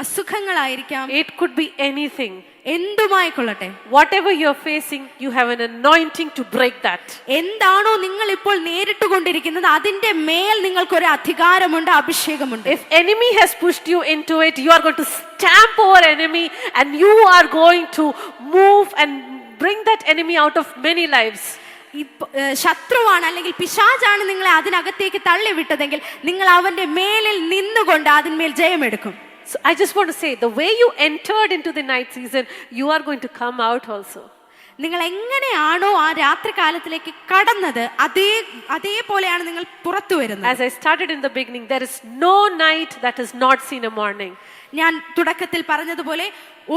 അസുഖങ്ങളായിരിക്കാം, it could be anything. എന്തുമായിക്കൊള്ളട്ടെ. Whatever you're facing, you have an anointing to break that. എന്താണോ നിങ്ങൾ ഇപ്പോൾ നേരിട്ട് കൊണ്ടിരിക്കുന്നത് അതിന്റെ മേൽ നിങ്ങൾക്കൊരു അധികാരമുണ്ട്, അഭിഷേകമുണ്ട്. If enemy has pushed you into it, you are going to stamp over enemy and you are going to move and bring that enemy out of many lives. ശത്രുവാണ് അല്ലെങ്കിൽ പിശാചാണ് നിങ്ങളെ അതിനകത്തേക്ക് തള്ളിവിട്ടതെങ്കിൽ നിങ്ങൾ അവന്റെ മേലിൽ നിന്നുകൊണ്ട് അതിന്മേൽ ജയമെടുക്കും. So I just want to say, the way you entered into the night season, you are going to come out also. നിങ്ങൾ എങ്ങനെയാണോ ആ രാത്രി കാലത്തിലേക്ക് കടന്നത് അതേപോലെയാണ് നിങ്ങൾ പുറത്തു വരുന്നത്. As I started in the beginning, there is no night that has not seen a morning. ഞാൻ തുടക്കത്തിൽ പറഞ്ഞതുപോലെ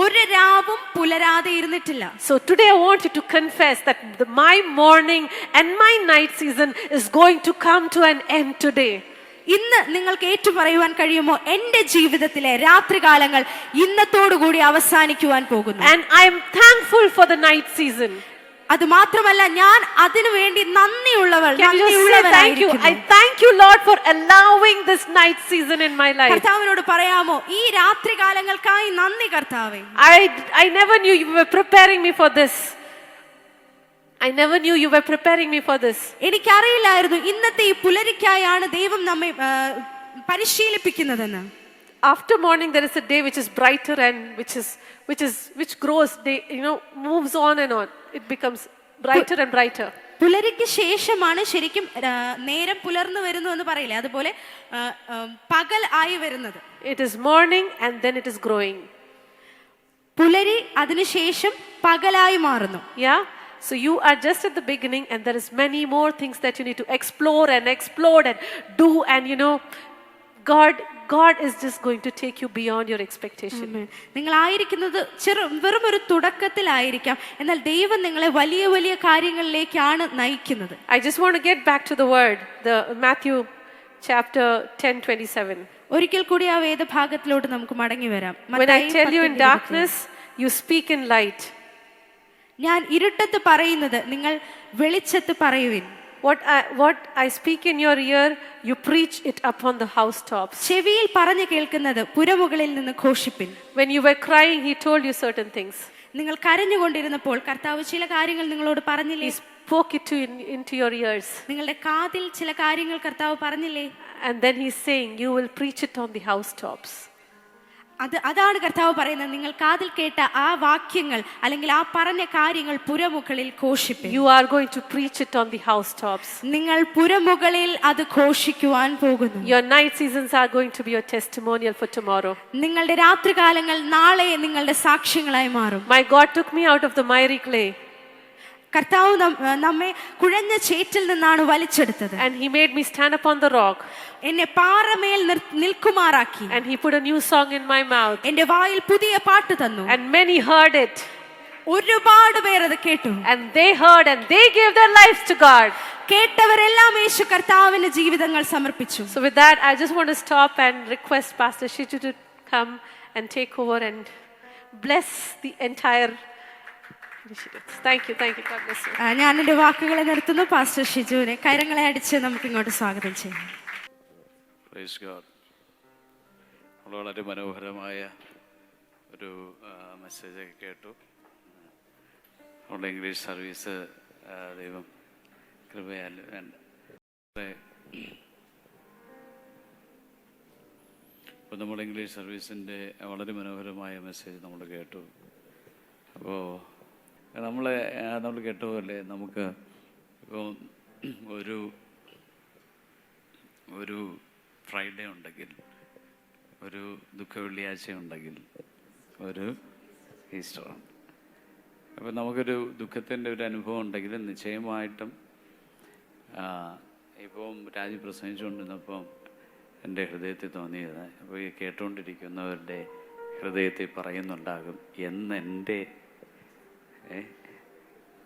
ഒരു രാവും പുലരാതെ ഇരുന്നിട്ടില്ല. So today I want you to confess that my morning and my night season is going to come to an end today. ഇന്ന് നിങ്ങൾക്ക് ഏറ്റുപറയുവാൻ കഴിയുമോ, എന്റെ ജീവിതത്തിലെ രാത്രികാലങ്ങൾ ഇന്നത്തോടുകൂടി അവസാനിക്കുവാൻ പോകുന്നു. And I am thankful for the night season. അത് മാത്രമല്ല ഞാൻ അതിനു വേണ്ടി നന്ദിയുള്ളവനായിരിക്കുന്നു. I thank you Lord for allowing this night season in my life. കർത്താവിനോട് പറയാമോ, ഈ രാത്രികാലങ്ങൾക്കായി നന്ദി കർത്താവേ. I never knew you were preparing me for this. I never knew you were preparing me for this. എനിക്കറിയില്ലായിരുന്നു ഇന്നത്തെ ഈ പുലരിക്കായാണ് ദൈവം നമ്മെ പരിശീലിപ്പിക്കുന്നതെന്ന്. After morning there is a day which is brighter and which grows, day, moves on and on. It becomes brighter and brighter. പുലരിക്ക് ശേഷമാണ് ശരിക്കും നേരം പുലർന്നു വരുന്നു എന്ന് പറയില്ലേ, അതുപോലെ പകൽ ആയി വരുന്നത്. It is morning and then it is growing. പുലരി അതിനുശേഷം പകലായി മാറുന്നു. Yeah. So you are just at the beginning and there is many more things that you need to explore and do, and God is just going to take you beyond your expectation. നിങ്ങൾ ആയിരിക്കുന്നത് വെറും ഒരു തുടക്കത്തിലായിരിക്കാം, എന്നാൽ ദൈവം നിങ്ങളെ വലിയ വലിയ കാര്യങ്ങളിലേക്കാണ് നയിക്കുന്നത്. I just want to get back to the word, the Matthew chapter 10:27. ഒരിക്കൽ കൂടി ആ വേദഭാഗത്തിലോട്ട് നമുക്ക് മടങ്ങി വരാം. When I tell you in darkness, you speak in light. ഞാൻ ഇരുട്ടത്ത് പറയുന്നത് നിങ്ങൾ വെളിച്ചത്ത് പറയുവിൻ. What I speak in your ear, you preach it upon the housetops. ചെവിയിൽ പറഞ്ഞു കേൾക്കുന്നത് പുരമുകളിൽ നിന്ന് ഘോഷിപ്പിൻ. When you were crying, he told you certain things. നിങ്ങൾ കരഞ്ഞുകൊണ്ടിരുന്നപ്പോൾ കർത്താവ് ചില കാര്യങ്ങൾ നിങ്ങളോട് പറഞ്ഞില്ലേ? He spoke it into your ears. നിങ്ങളുടെ കാതിൽ ചില കാര്യങ്ങൾ കർത്താവ് പറഞ്ഞില്ലേ? And then he's saying, you will preach it on the housetops. അതാണ് കർത്താവ് പറയുന്നത്, നിങ്ങൾ കാതിൽ കേട്ട ആ വാക്യങ്ങൾ അല്ലെങ്കിൽ ആ പറഞ്ഞ കാര്യങ്ങൾ പുരമുകളിൽ ഘോഷിപ്പിൻ. You are going to preach it on the housetops. നിങ്ങൾ പുരമുകളിൽ അത് ഘോഷിക്കുവാൻ പോകുന്നു. Your night seasons are going to be your testimonial for tomorrow. നിങ്ങളുടെ രാത്രികാലങ്ങൾ നാളെ നിങ്ങളുടെ സാക്ഷ്യങ്ങളായി മാറും. My God took me out of the miry clay. കർത്താവ് നമ്മെ കുഴഞ്ഞ ചേറ്റിൽ നിന്നാണ് വലിച്ചെടുത്തത്. And he made me stand upon the rock. എന്നെ പാറമേൽ നിൽക്കുമാറാക്കി. And he put a new song in my mouth. എന്റെ വായിൽ പുതിയ പാട്ട് തന്നു. And many heard it. ഒരുപാട് പേർ അത് കേട്ടു. And they heard and they gave their lives to God. കേട്ടവരെല്ലാം യേശു കർത്താവിന് ജീവിതങ്ങൾ സമർപ്പിച്ചു. So with that, I just want to stop and request Pastor Shiju to come and take over and bless the entire. Thank you. God bless you. ഞാൻ എൻ്റെ വാക്കുകളെ നിർത്തുന്നു. പാസ്റ്റർ ഷിജുവിനെ കരങ്ങളെ അടിച്ച് നമുക്ക് ഇങ്ങോട്ട് സ്വാഗതം ചെയ്യാം. Praise God. വളരെ മനോഹരമായ ഒരു മെസ്സേജ് കേട്ടു. നമ്മുടെ ഇംഗ്ലീഷ് സർവീസ് ദൈവം കൃപയാൽ ഇപ്പോൾ നമ്മുടെ ഇംഗ്ലീഷ് സർവീസിൻ്റെ വളരെ മനോഹരമായ മെസ്സേജ് നമ്മൾ കേട്ടു. അപ്പോൾ നമ്മൾ കേട്ടപോലെ നമുക്ക് ഇപ്പോൾ ഒരു ഫ്രൈഡേ ഉണ്ടെങ്കിൽ, ഒരു ദുഃഖ വെള്ളിയാഴ്ച ഉണ്ടെങ്കിൽ, ഒരു ഈസ്റ്ററുണ്ട്. അപ്പോൾ നമുക്കൊരു ദുഃഖത്തിൻ്റെ ഒരു അനുഭവം ഉണ്ടെങ്കിൽ നിശ്ചയമായിട്ടും ഇപ്പം രാജി പ്രസംഗിച്ചുകൊണ്ടിരുന്നപ്പം എൻ്റെ ഹൃദയത്തിൽ തോന്നിയത്, അപ്പോൾ ഈ കേട്ടുകൊണ്ടിരിക്കുന്നവരുടെ ഹൃദയത്തിൽ പറയുന്നുണ്ടാകും, എന്നെൻ്റെ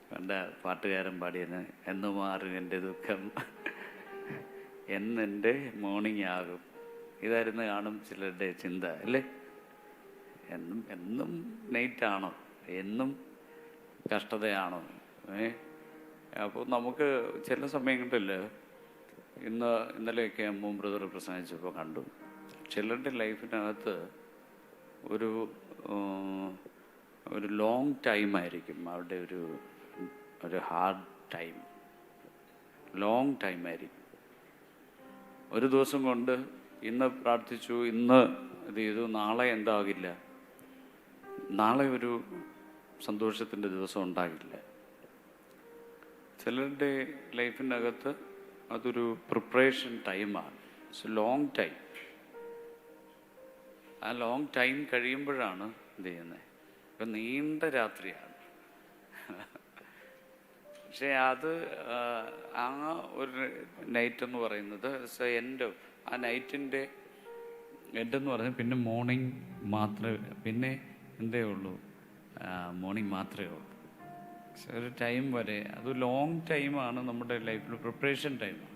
പണ്ട പാട്ടുകാരൻ പാടിയത്, എന്ന് മാറും എൻ്റെ ദുഃഖം, എന്നെൻ്റെ മോർണിംഗ് ആകും. ഇതായിരുന്നു കാണും ചിലരുടെ ചിന്ത, അല്ലേ? എന്നും നൈറ്റാണോ? എന്നും കഷ്ടതയാണോ? അപ്പോൾ നമുക്ക് ചില സമയങ്ങളിൽ ഇന്നലെയൊക്കെ അമ്മൂം ബ്രദർ പ്രസംഗിച്ചപ്പോൾ കണ്ടു, ചിലരുടെ ലൈഫിനകത്ത് ഒരു ലോങ് ടൈമായിരിക്കും അവരുടെ ഒരു ഹാർഡ് ടൈം, ലോങ് ടൈമായിരിക്കും. ഒരു ദിവസം കൊണ്ട് ഇന്ന് പ്രാർത്ഥിച്ചു, ഇന്ന് ഇത് ചെയ്തു, നാളെ എന്താകില്ല, നാളെ ഒരു സന്തോഷത്തിൻ്റെ ദിവസം ഉണ്ടാകില്ല. ചിലരുടെ ലൈഫിനകത്ത് അതൊരു പ്രിപ്പറേഷൻ ടൈമാണ്. It's A long time. ആ ലോങ് ടൈം കഴിയുമ്പോഴാണ് എന്ത് ചെയ്യുന്നത്? ഇപ്പം നീണ്ട രാത്രിയാണ്. പക്ഷേ അത് ആ ഒരു നൈറ്റ് എന്ന് പറയുന്നത് എൻഡ്, ആ നൈറ്റിൻ്റെ എൻഡെന്ന് പറഞ്ഞാൽ പിന്നെ മോർണിംഗ് മാത്രമേ, പിന്നെ എന്തേ ഉള്ളൂ, മോർണിംഗ് മാത്രമേ ഉള്ളൂ. ഒരു ടൈം വരെ അത് ലോങ് ടൈമാണ് നമ്മുടെ ലൈഫിൽ, പ്രിപ്പറേഷൻ ടൈമാണ്.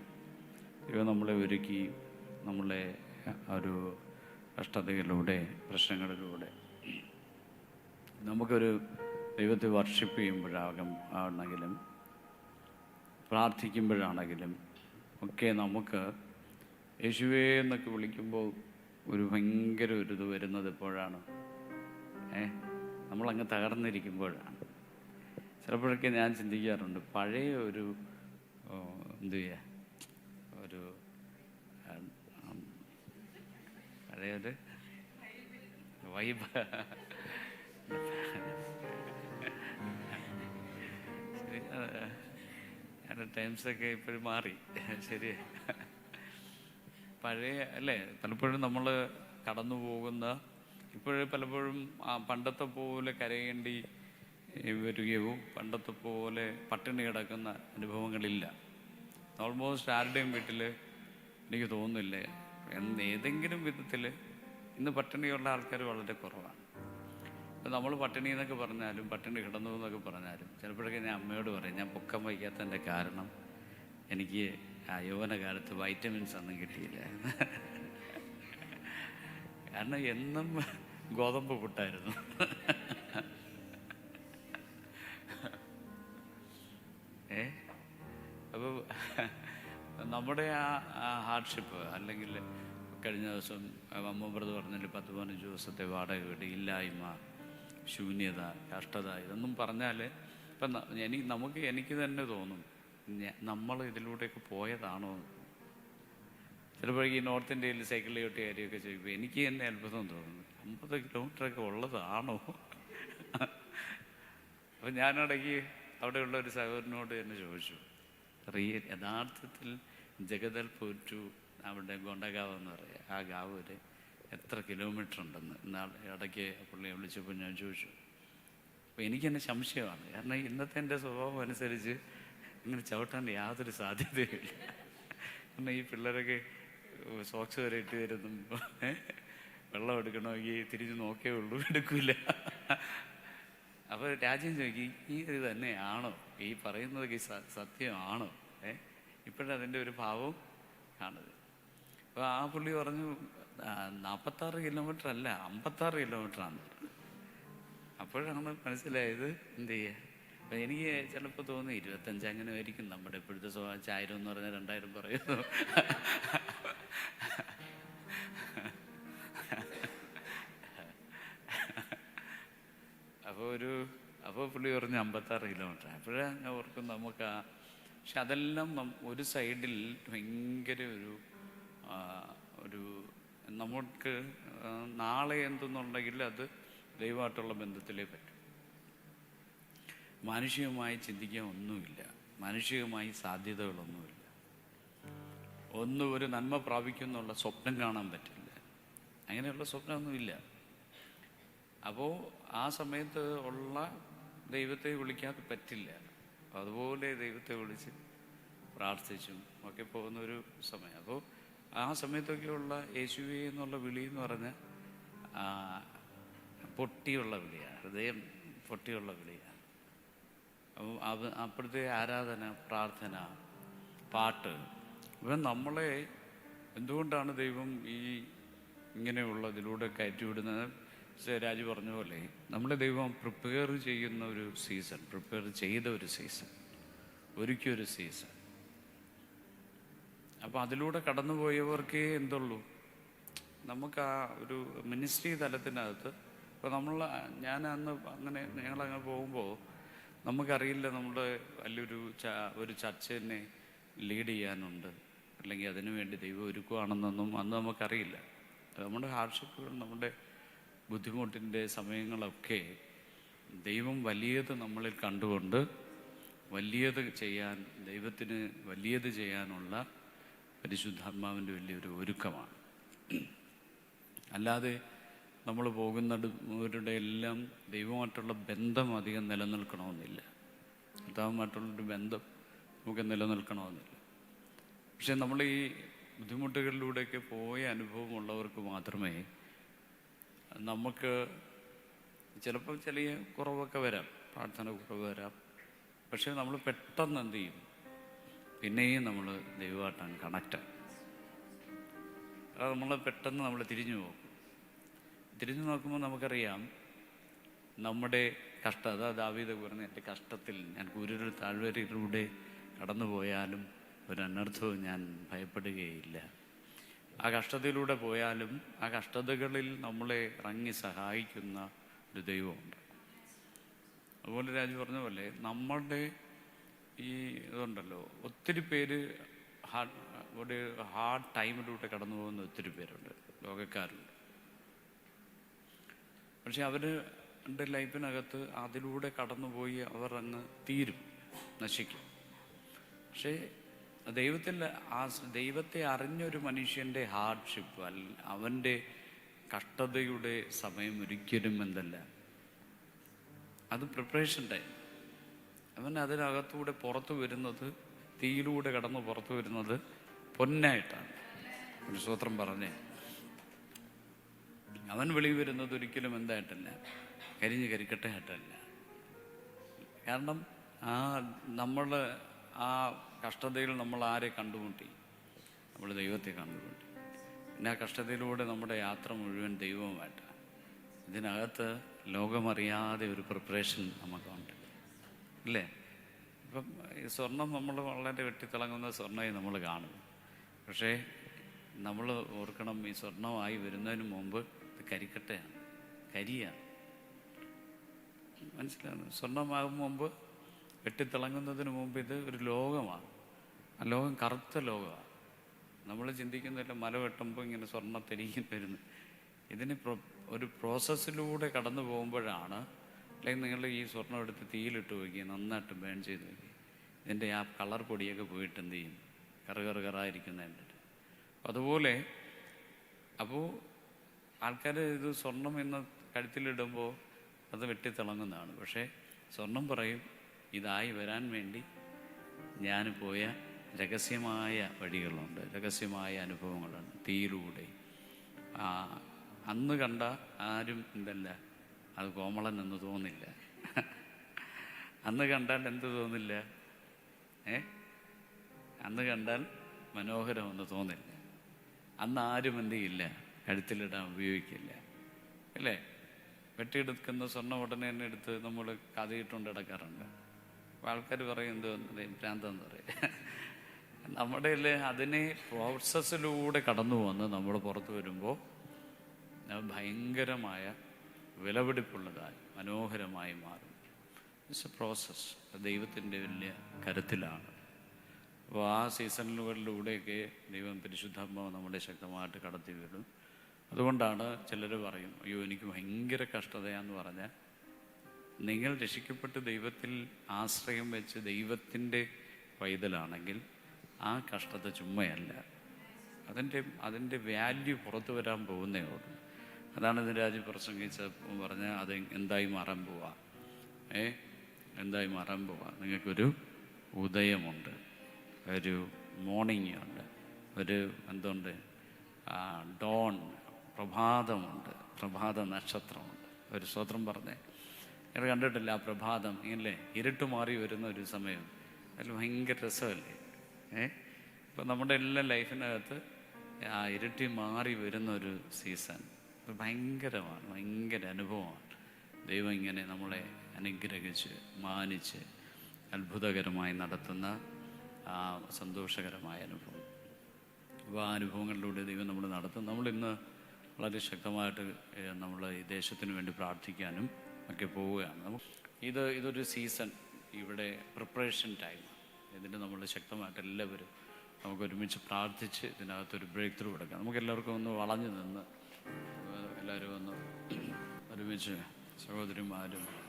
ദൈവം നമ്മളെ ഒരുക്കി, നമ്മളെ ഒരു കഷ്ടതകളിലൂടെ, പ്രശ്നങ്ങളിലൂടെ നമുക്കൊരു ദൈവത്തെ വർഷിപ്പ് ചെയ്യുമ്പോഴാണെങ്കിലും പ്രാർത്ഥിക്കുമ്പോഴാണെങ്കിലും ഒക്കെ നമുക്ക് യേശുവേ എന്നൊക്കെ വിളിക്കുമ്പോൾ ഒരു ഭയങ്കര ഒരു ഇത് വരുന്നത് എപ്പോഴാണ്? നമ്മളങ്ങ് തകർന്നിരിക്കുമ്പോഴാണ്. ചിലപ്പോഴൊക്കെ ഞാൻ ചിന്തിക്കാറുണ്ട്, പഴയ ഒരു എന്തു ചെയ്യുക, ഒരു പഴയൊരു വൈബ്, ടൈംസൊക്കെ ഇപ്പോഴും മാറി. ശരി, പഴയ അല്ലേ, പലപ്പോഴും നമ്മൾ കടന്നു പോകുന്ന, പലപ്പോഴും പണ്ടത്തെ പോലെ കരയേണ്ടി വരികയോ പണ്ടത്തെ പോലെ പട്ടിണി കിടക്കുന്ന അനുഭവങ്ങളില്ല. ഓൾമോസ്റ്റ് ആരുടെയും വീട്ടിൽ എനിക്ക് തോന്നുന്നില്ലേ ഏതെങ്കിലും വിധത്തിൽ ഇന്ന് പട്ടിണിയുള്ള ആൾക്കാർ വളരെ കുറവാണ്. ഇപ്പം നമ്മൾ പട്ടിണി എന്നൊക്കെ പറഞ്ഞാലും, പട്ടിണി കിടന്നു എന്നൊക്കെ പറഞ്ഞാലും, ചിലപ്പോഴൊക്കെ ഞാൻ അമ്മയോട് പറയും, ഞാൻ പൊക്കം വയ്ക്കാത്തതിൻ്റെ കാരണം എനിക്ക് ആ യൗവനകാലത്ത് വൈറ്റമിൻസ് ഒന്നും കിട്ടിയില്ല. കാരണം എന്നും ഗോതമ്പ് പുട്ടായിരുന്നു. അപ്പോൾ നമ്മുടെ ആ ഹാർഡ്ഷിപ്പ്, അല്ലെങ്കിൽ കഴിഞ്ഞ ദിവസം അമ്മ ബ്രദർ പറഞ്ഞില്ല 10-15 ദിവസത്തെ വാടക വീട്, ഇല്ലായ്മ, ശൂന്യത, കഷ്ടത, ഇതൊന്നും പറഞ്ഞാൽ ഇപ്പം എനിക്ക് തന്നെ തോന്നും നമ്മൾ ഇതിലൂടെയൊക്കെ പോയതാണോ. ചിലപ്പോഴേക്ക് ഈ നോർത്ത് ഇന്ത്യയിൽ സൈക്കിളിൽ ചവിട്ടിയ കാര്യമൊക്കെ ചെയ്യുമ്പോൾ എനിക്ക് തന്നെ അത്ഭുതം തോന്നുന്നു, 50 കിലോമീറ്ററൊക്കെ ഉള്ളതാണോ? അപ്പം ഞാനിടയ്ക്ക് അവിടെയുള്ള ഒരു സഹോദരനോട് തന്നെ ചോദിച്ചു, യഥാർത്ഥത്തിൽ ജഗദൽപൂർ ടു അവിടെ ഗോണ്ടഗാവ് എന്ന് പറയുക, ആ ഗാവ് വരെ എത്ര കിലോമീറ്റർ ഉണ്ടെന്ന് ഇടയ്ക്ക് പുള്ളിയെ വിളിച്ചപ്പോൾ ഞാൻ ചോദിച്ചു. അപ്പോൾ എനിക്കെന്നെ സംശയമാണ്, കാരണം ഇന്നത്തെ എൻ്റെ സ്വഭാവം അനുസരിച്ച് ഇങ്ങനെ ചവിട്ടാൻ യാതൊരു സാധ്യതയില്ല. കാരണം ഈ പിള്ളേരൊക്കെ സോക്സ് വരെ ഇട്ട് തരുന്നു, വെള്ളം എടുക്കണമെങ്കിൽ തിരിഞ്ഞ് നോക്കേ ഉള്ളൂ, എടുക്കില്ല. അപ്പോൾ രാജ്യം ചോദിക്കും, ഈ ഇത് തന്നെയാണോ ഈ പറയുന്നത്, സത്യമാണോ? ഇപ്പോഴതിൻ്റെ ഒരു ഭാവം കാണുന്നത്. അപ്പോൾ ആ പുള്ളി പറഞ്ഞു 46 കിലോമീറ്റർ അല്ല 56 കിലോമീറ്ററാണ്. അപ്പോഴാണ് മനസ്സിലായത് എന്ത് ചെയ്യുക. അപ്പം എനിക്ക് ചിലപ്പോൾ തോന്നി 25 അങ്ങനെ ആയിരിക്കും. നമ്മുടെ ഇപ്പോഴത്തെ 1000 എന്ന് പറഞ്ഞാൽ 2000 പറയുന്നു. അപ്പോൾ പുള്ളി പറഞ്ഞു 56 കിലോമീറ്റർ. അപ്പോഴാണ് ഞാൻ ഓർക്കും നമുക്ക് പക്ഷെ അതെല്ലാം ഒരു സൈഡിൽ ഭയങ്കര ഒരു നമുക്ക് നാളെ എന്തെന്നുണ്ടെങ്കിൽ അത് ദൈവമായിട്ടുള്ള ബന്ധത്തിലേ പറ്റും. മാനുഷികമായി ചിന്തിക്കാൻ ഒന്നുമില്ല, മാനുഷികമായി സാധ്യതകളൊന്നുമില്ല. ഒരു നന്മ പ്രാപിക്കുമെന്നുള്ള സ്വപ്നം കാണാൻ പറ്റില്ല, അങ്ങനെയുള്ള സ്വപ്നമൊന്നുമില്ല. അപ്പോൾ ആ സമയത്ത് ഉള്ള ദൈവത്തെ വിളിക്കാതെ പറ്റില്ല. അതുപോലെ ദൈവത്തെ വിളിച്ച് പ്രാർത്ഥിച്ചും ഒക്കെ പോകുന്നൊരു സമയം. അപ്പോൾ ആ സമയത്തൊക്കെയുള്ള യേശുവേ എന്നുള്ള വിളി എന്ന് പറഞ്ഞാൽ പൊട്ടിയുള്ള വിളിയാണ്, ഹൃദയം പൊട്ടിയുള്ള വിളിയാണ്. അപ്പം അപ്പോഴത്തെ ആരാധന, പ്രാർത്ഥന, പാട്ട്, ഇവൻ നമ്മളെ എന്തുകൊണ്ടാണ് ദൈവം ഇങ്ങനെയുള്ളതിലൂടെ കയറ്റിവിടുന്നത്? രാജു പറഞ്ഞ പോലെ നമ്മളെ ദൈവം പ്രിപ്പയർ ചെയ്യുന്ന ഒരു സീസൺ, പ്രിപ്പയർ ചെയ്ത ഒരു സീസൺ, ഒരുക്കിയൊരു സീസൺ. അപ്പോൾ അതിലൂടെ കടന്നുപോയവർക്കേ എന്തുള്ളൂ, നമുക്ക് ആ ഒരു മിനിസ്ട്രി തലത്തിനകത്ത് ഇപ്പോൾ ഞാൻ അന്ന് ഞങ്ങളങ്ങനെ പോകുമ്പോൾ നമുക്കറിയില്ല നമ്മുടെ വലിയൊരു ഒരു ചർച്ചിനെ ലീഡ് ചെയ്യാനുണ്ട്, അല്ലെങ്കിൽ അതിനു വേണ്ടി ദൈവം ഒരുക്കുകയാണെന്നൊന്നും അന്ന് നമുക്കറിയില്ല. നമ്മുടെ ഹാർഡ്ഷിപ്പുകൾ, നമ്മുടെ ബുദ്ധിമുട്ടിൻ്റെ സമയങ്ങളൊക്കെ ദൈവം വലിയത് നമ്മളിൽ കണ്ടുകൊണ്ട് വലിയത് ചെയ്യാൻ, ദൈവത്തിന് വലിയത് ചെയ്യാനുള്ള പരിശുദ്ധാത്മാവിൻ്റെ വലിയൊരു ഒരുക്കമാണ്. അല്ലാതെ നമ്മൾ പോകുന്നവരുടെ എല്ലാം ദൈവമായിട്ടുള്ള ബന്ധം അധികം നിലനിൽക്കണമെന്നില്ല, കർത്താവുമായിട്ടുള്ളൊരു ബന്ധം നമുക്ക് നിലനിൽക്കണമെന്നില്ല. പക്ഷെ നമ്മൾ ഈ ബുദ്ധിമുട്ടുകളിലൂടെയൊക്കെ പോയ അനുഭവമുള്ളവർക്ക് മാത്രമേ നമുക്ക് ചിലപ്പോൾ ചെറിയ കുറവൊക്കെ വരാം, പ്രാർത്ഥന കുറവ് വരാം. പക്ഷെ നമ്മൾ പെട്ടെന്ന് എന്ത് ചെയ്യും, പിന്നെയും നമ്മൾ ദൈവമായിട്ടാണ് കണക്റ്റാണ്. അത് നമ്മൾ പെട്ടെന്ന് നമ്മൾ തിരിഞ്ഞു പോകും. തിരിഞ്ഞു നോക്കുമ്പോൾ നമുക്കറിയാം നമ്മുടെ കഷ്ടം. അതാ ദാവീദ് പറഞ്ഞ, എൻ്റെ കഷ്ടത്തിൽ ഞാൻ കുരുരു താഴ്വരയിലൂടെ കടന്നു പോയാലും ഒരു അനർത്ഥവും ഞാൻ ഭയപ്പെടുകയില്ല. ആ കഷ്ടത്തിലൂടെ പോയാലും ആ കഷ്ടതകളിൽ നമ്മളെ ഇറങ്ങി സഹായിക്കുന്ന ഒരു ദൈവമുണ്ട്. അതുപോലെ രാജു പറഞ്ഞ പോലെ നമ്മളുടെ ഈ ഇതുണ്ടല്ലോ, ഒത്തിരി പേര് ഒരു ഹാർഡ് ടൈമിലൂടെ കടന്നു പോകുന്ന ഒത്തിരി പേരുണ്ട്, ലോകക്കാരുണ്ട്. പക്ഷെ അവരുടെ ലൈഫിനകത്ത് അതിലൂടെ കടന്നുപോയി അവർ അങ്ങ് തീരും, നശിക്കും. പക്ഷേ ദൈവത്തെ അറിഞ്ഞൊരു മനുഷ്യൻ്റെ ഹാർഡ്ഷിപ്പ് അവൻ്റെ കഷ്ടതയുടെ സമയം ഒരിക്കലും എന്തല്ല, അത് പ്രിപ്പറേഷൻ ടൈം. അവൻ അതിനകത്തൂടെ പുറത്തു വരുന്നത്, തീയിലൂടെ കടന്ന് പുറത്തു വരുന്നത് പൊന്നായിട്ടാണ്. ഒരു സ്തോത്രം പറഞ്ഞേ. അവൻ വെളി വരുന്നത് ഒരിക്കലും എന്തായിട്ടല്ല, കരിക്കട്ടയായിട്ടല്ല. കാരണം നമ്മൾ ആ കഷ്ടതയിൽ നമ്മൾ ആരെ കണ്ടുമുട്ടി? നമ്മൾ ദൈവത്തെ കണ്ടുമുട്ടി. പിന്നെ ആ കഷ്ടതയിലൂടെ നമ്മുടെ യാത്ര മുഴുവൻ ദൈവവുമായിട്ടാണ്. ഇതിനകത്ത് ലോകമറിയാതെ ഒരു പ്രിപ്പറേഷൻ നമുക്കുണ്ട്, അല്ലേ? ഇപ്പം ഈ സ്വർണം നമ്മൾ വളരെ വെട്ടിത്തിളങ്ങുന്ന സ്വർണ്ണമായി നമ്മൾ കാണും. പക്ഷേ നമ്മൾ ഓർക്കണം, ഈ സ്വർണ്ണമായി വരുന്നതിന് മുമ്പ് ഇത് കരിക്കട്ടയാണ്, കരിയാണ്. മനസ്സിലാകുന്നു? സ്വർണ്ണമാകും മുമ്പ്, വെട്ടിത്തിളങ്ങുന്നതിന് മുമ്പ് ഇത് ഒരു ലോകമാണ്. ആ ലോകം കറുത്ത ലോകമാണ്. നമ്മൾ ചിന്തിക്കുന്നില്ല, മല വെട്ടുമ്പോൾ ഇങ്ങനെ സ്വർണ്ണത്തെരിക്കും വരുന്നു. ഇതിന് ഒരു പ്രോസസ്സിലൂടെ കടന്നു പോകുമ്പോഴാണ്. അല്ലെങ്കിൽ നിങ്ങൾ ഈ സ്വർണ്ണം എടുത്ത് തീയിലിട്ട് നോക്കി, നന്നായിട്ട് ബേൺ ചെയ്ത് നോക്കി, ഇതിൻ്റെ ആ കളർ പൊടിയൊക്കെ പോയിട്ട് എന്ത് ചെയ്യും? കറായിരിക്കുന്നതിൻ്റെ. അതുപോലെ അപ്പോൾ ആൾക്കാർ ഇത് സ്വർണം എന്ന് കഴുത്തിലിടുമ്പോൾ അത് വെട്ടിത്തിളങ്ങുന്നതാണ്. പക്ഷേ സ്വർണം പറയും, ഇതായി വരാൻ വേണ്ടി ഞാൻ പോയ രഹസ്യമായ വഴികളുണ്ട്, രഹസ്യമായ അനുഭവങ്ങളുണ്ട്. തീയിലൂടെ അന്ന് കണ്ട ആരും എന്തല്ല, അത് കോമളൻ എന്ന് തോന്നില്ല. അന്ന് കണ്ടാൽ എന്ത് തോന്നില്ല? അന്ന് കണ്ടാൽ മനോഹരമെന്ന് തോന്നില്ല. അന്ന് ആരും എന്ത് ചെയ്യില്ല, കഴുത്തിലിടാൻ ഉപയോഗിക്കില്ല, അല്ലേ? വെട്ടിയെടുക്കുന്ന സ്വർണ്ണം ഉടനെ തന്നെ എടുത്ത് നമ്മൾ കഥയിട്ടുകൊണ്ട് കിടക്കാറുണ്ട്. അപ്പോൾ ആൾക്കാർ പറയും, എന്തോ ഭ്രാന്തെന്ന് പറയും. നമ്മുടെ അതിനെ പ്രോസസ്സിലൂടെ കടന്നു വന്ന് നമ്മൾ പുറത്ത് വരുമ്പോൾ ഭയങ്കരമായ വിലപിടിപ്പുള്ളതായി മനോഹരമായി മാറും. It's A process. ദൈവത്തിൻ്റെ വലിയ കരുത്തിലാണ്. അപ്പോൾ ആ സീസണുകളിലൂടെയൊക്കെ ദൈവം പരിശുദ്ധാത്മാവ് നമ്മുടെ ശക്തമായിട്ട് കടത്തി വിടും. അതുകൊണ്ടാണ് ചിലർ പറയും, അയ്യോ എനിക്ക് ഭയങ്കര കഷ്ടതയാന്ന് പറഞ്ഞാൽ, നിങ്ങൾ രക്ഷിക്കപ്പെട്ട് ദൈവത്തിൽ ആശ്രയം വെച്ച് ദൈവത്തിൻ്റെ പൈതലാണെങ്കിൽ ആ കഷ്ടത ചുമ്മയല്ല, അതിൻ്റെ വാല്യൂ പുറത്തു വരാൻ പോകുന്നേ ഉള്ളൂ. അതാണ് ഇതിൻ്റെ രാജ്യം പ്രസംഗിച്ച പറഞ്ഞാൽ, അത് എന്തായി മാറാൻ പോവാ, എന്തായി മാറാൻ പോവാ? നിങ്ങൾക്കൊരു ഉദയമുണ്ട്, ഒരു മോർണിംഗ് ഉണ്ട്, ഒരു എന്തുണ്ട്, ഡോൺ, പ്രഭാതമുണ്ട്, പ്രഭാത നക്ഷത്രമുണ്ട്. ഒരു സ്തോത്രം പറഞ്ഞേ. ഞങ്ങൾ കണ്ടിട്ടില്ല ആ പ്രഭാതം ഇല്ലേ, ഇരുട്ട് മാറി വരുന്ന ഒരു സമയം. അതിൽ ഭയങ്കര രസമല്ലേ? ഇപ്പം നമ്മുടെ എല്ലാ ലൈഫിനകത്ത് ആ ഇരുട്ടി മാറി വരുന്ന ഒരു സീസൺ, ഭയങ്കര അനുഭവമാണ്. ദൈവം ഇങ്ങനെ നമ്മളെ അനുഗ്രഹിച്ച് മാനിച്ച് അത്ഭുതകരമായി നടത്തുന്ന ആ സന്തോഷകരമായ അനുഭവം. അപ്പോൾ ആ അനുഭവങ്ങളിലൂടെ ദൈവം നമ്മൾ നടത്തും. നമ്മളിന്ന് വളരെ ശക്തമായിട്ട് നമ്മൾ ഈ ദേശത്തിന് വേണ്ടി പ്രാർത്ഥിക്കാനും ഒക്കെ പോവുകയാണ്. ഇതൊരു സീസൺ, ഇവിടെ പ്രിപ്പറേഷൻ ടൈം. ഇതിന് നമ്മൾ ശക്തമായിട്ട് എല്ലാവരും നമുക്ക് ഒരുമിച്ച് പ്രാർത്ഥിച്ച് ഇതിനകത്തൊരു ബ്രേക്ക് ത്രൂ എടുക്കാം. നമുക്കെല്ലാവർക്കും ഒന്ന് വളഞ്ഞു നിന്ന് എല്ലാവരും ഒന്ന് ഒരുമിച്ച് സഹോദരിമാരും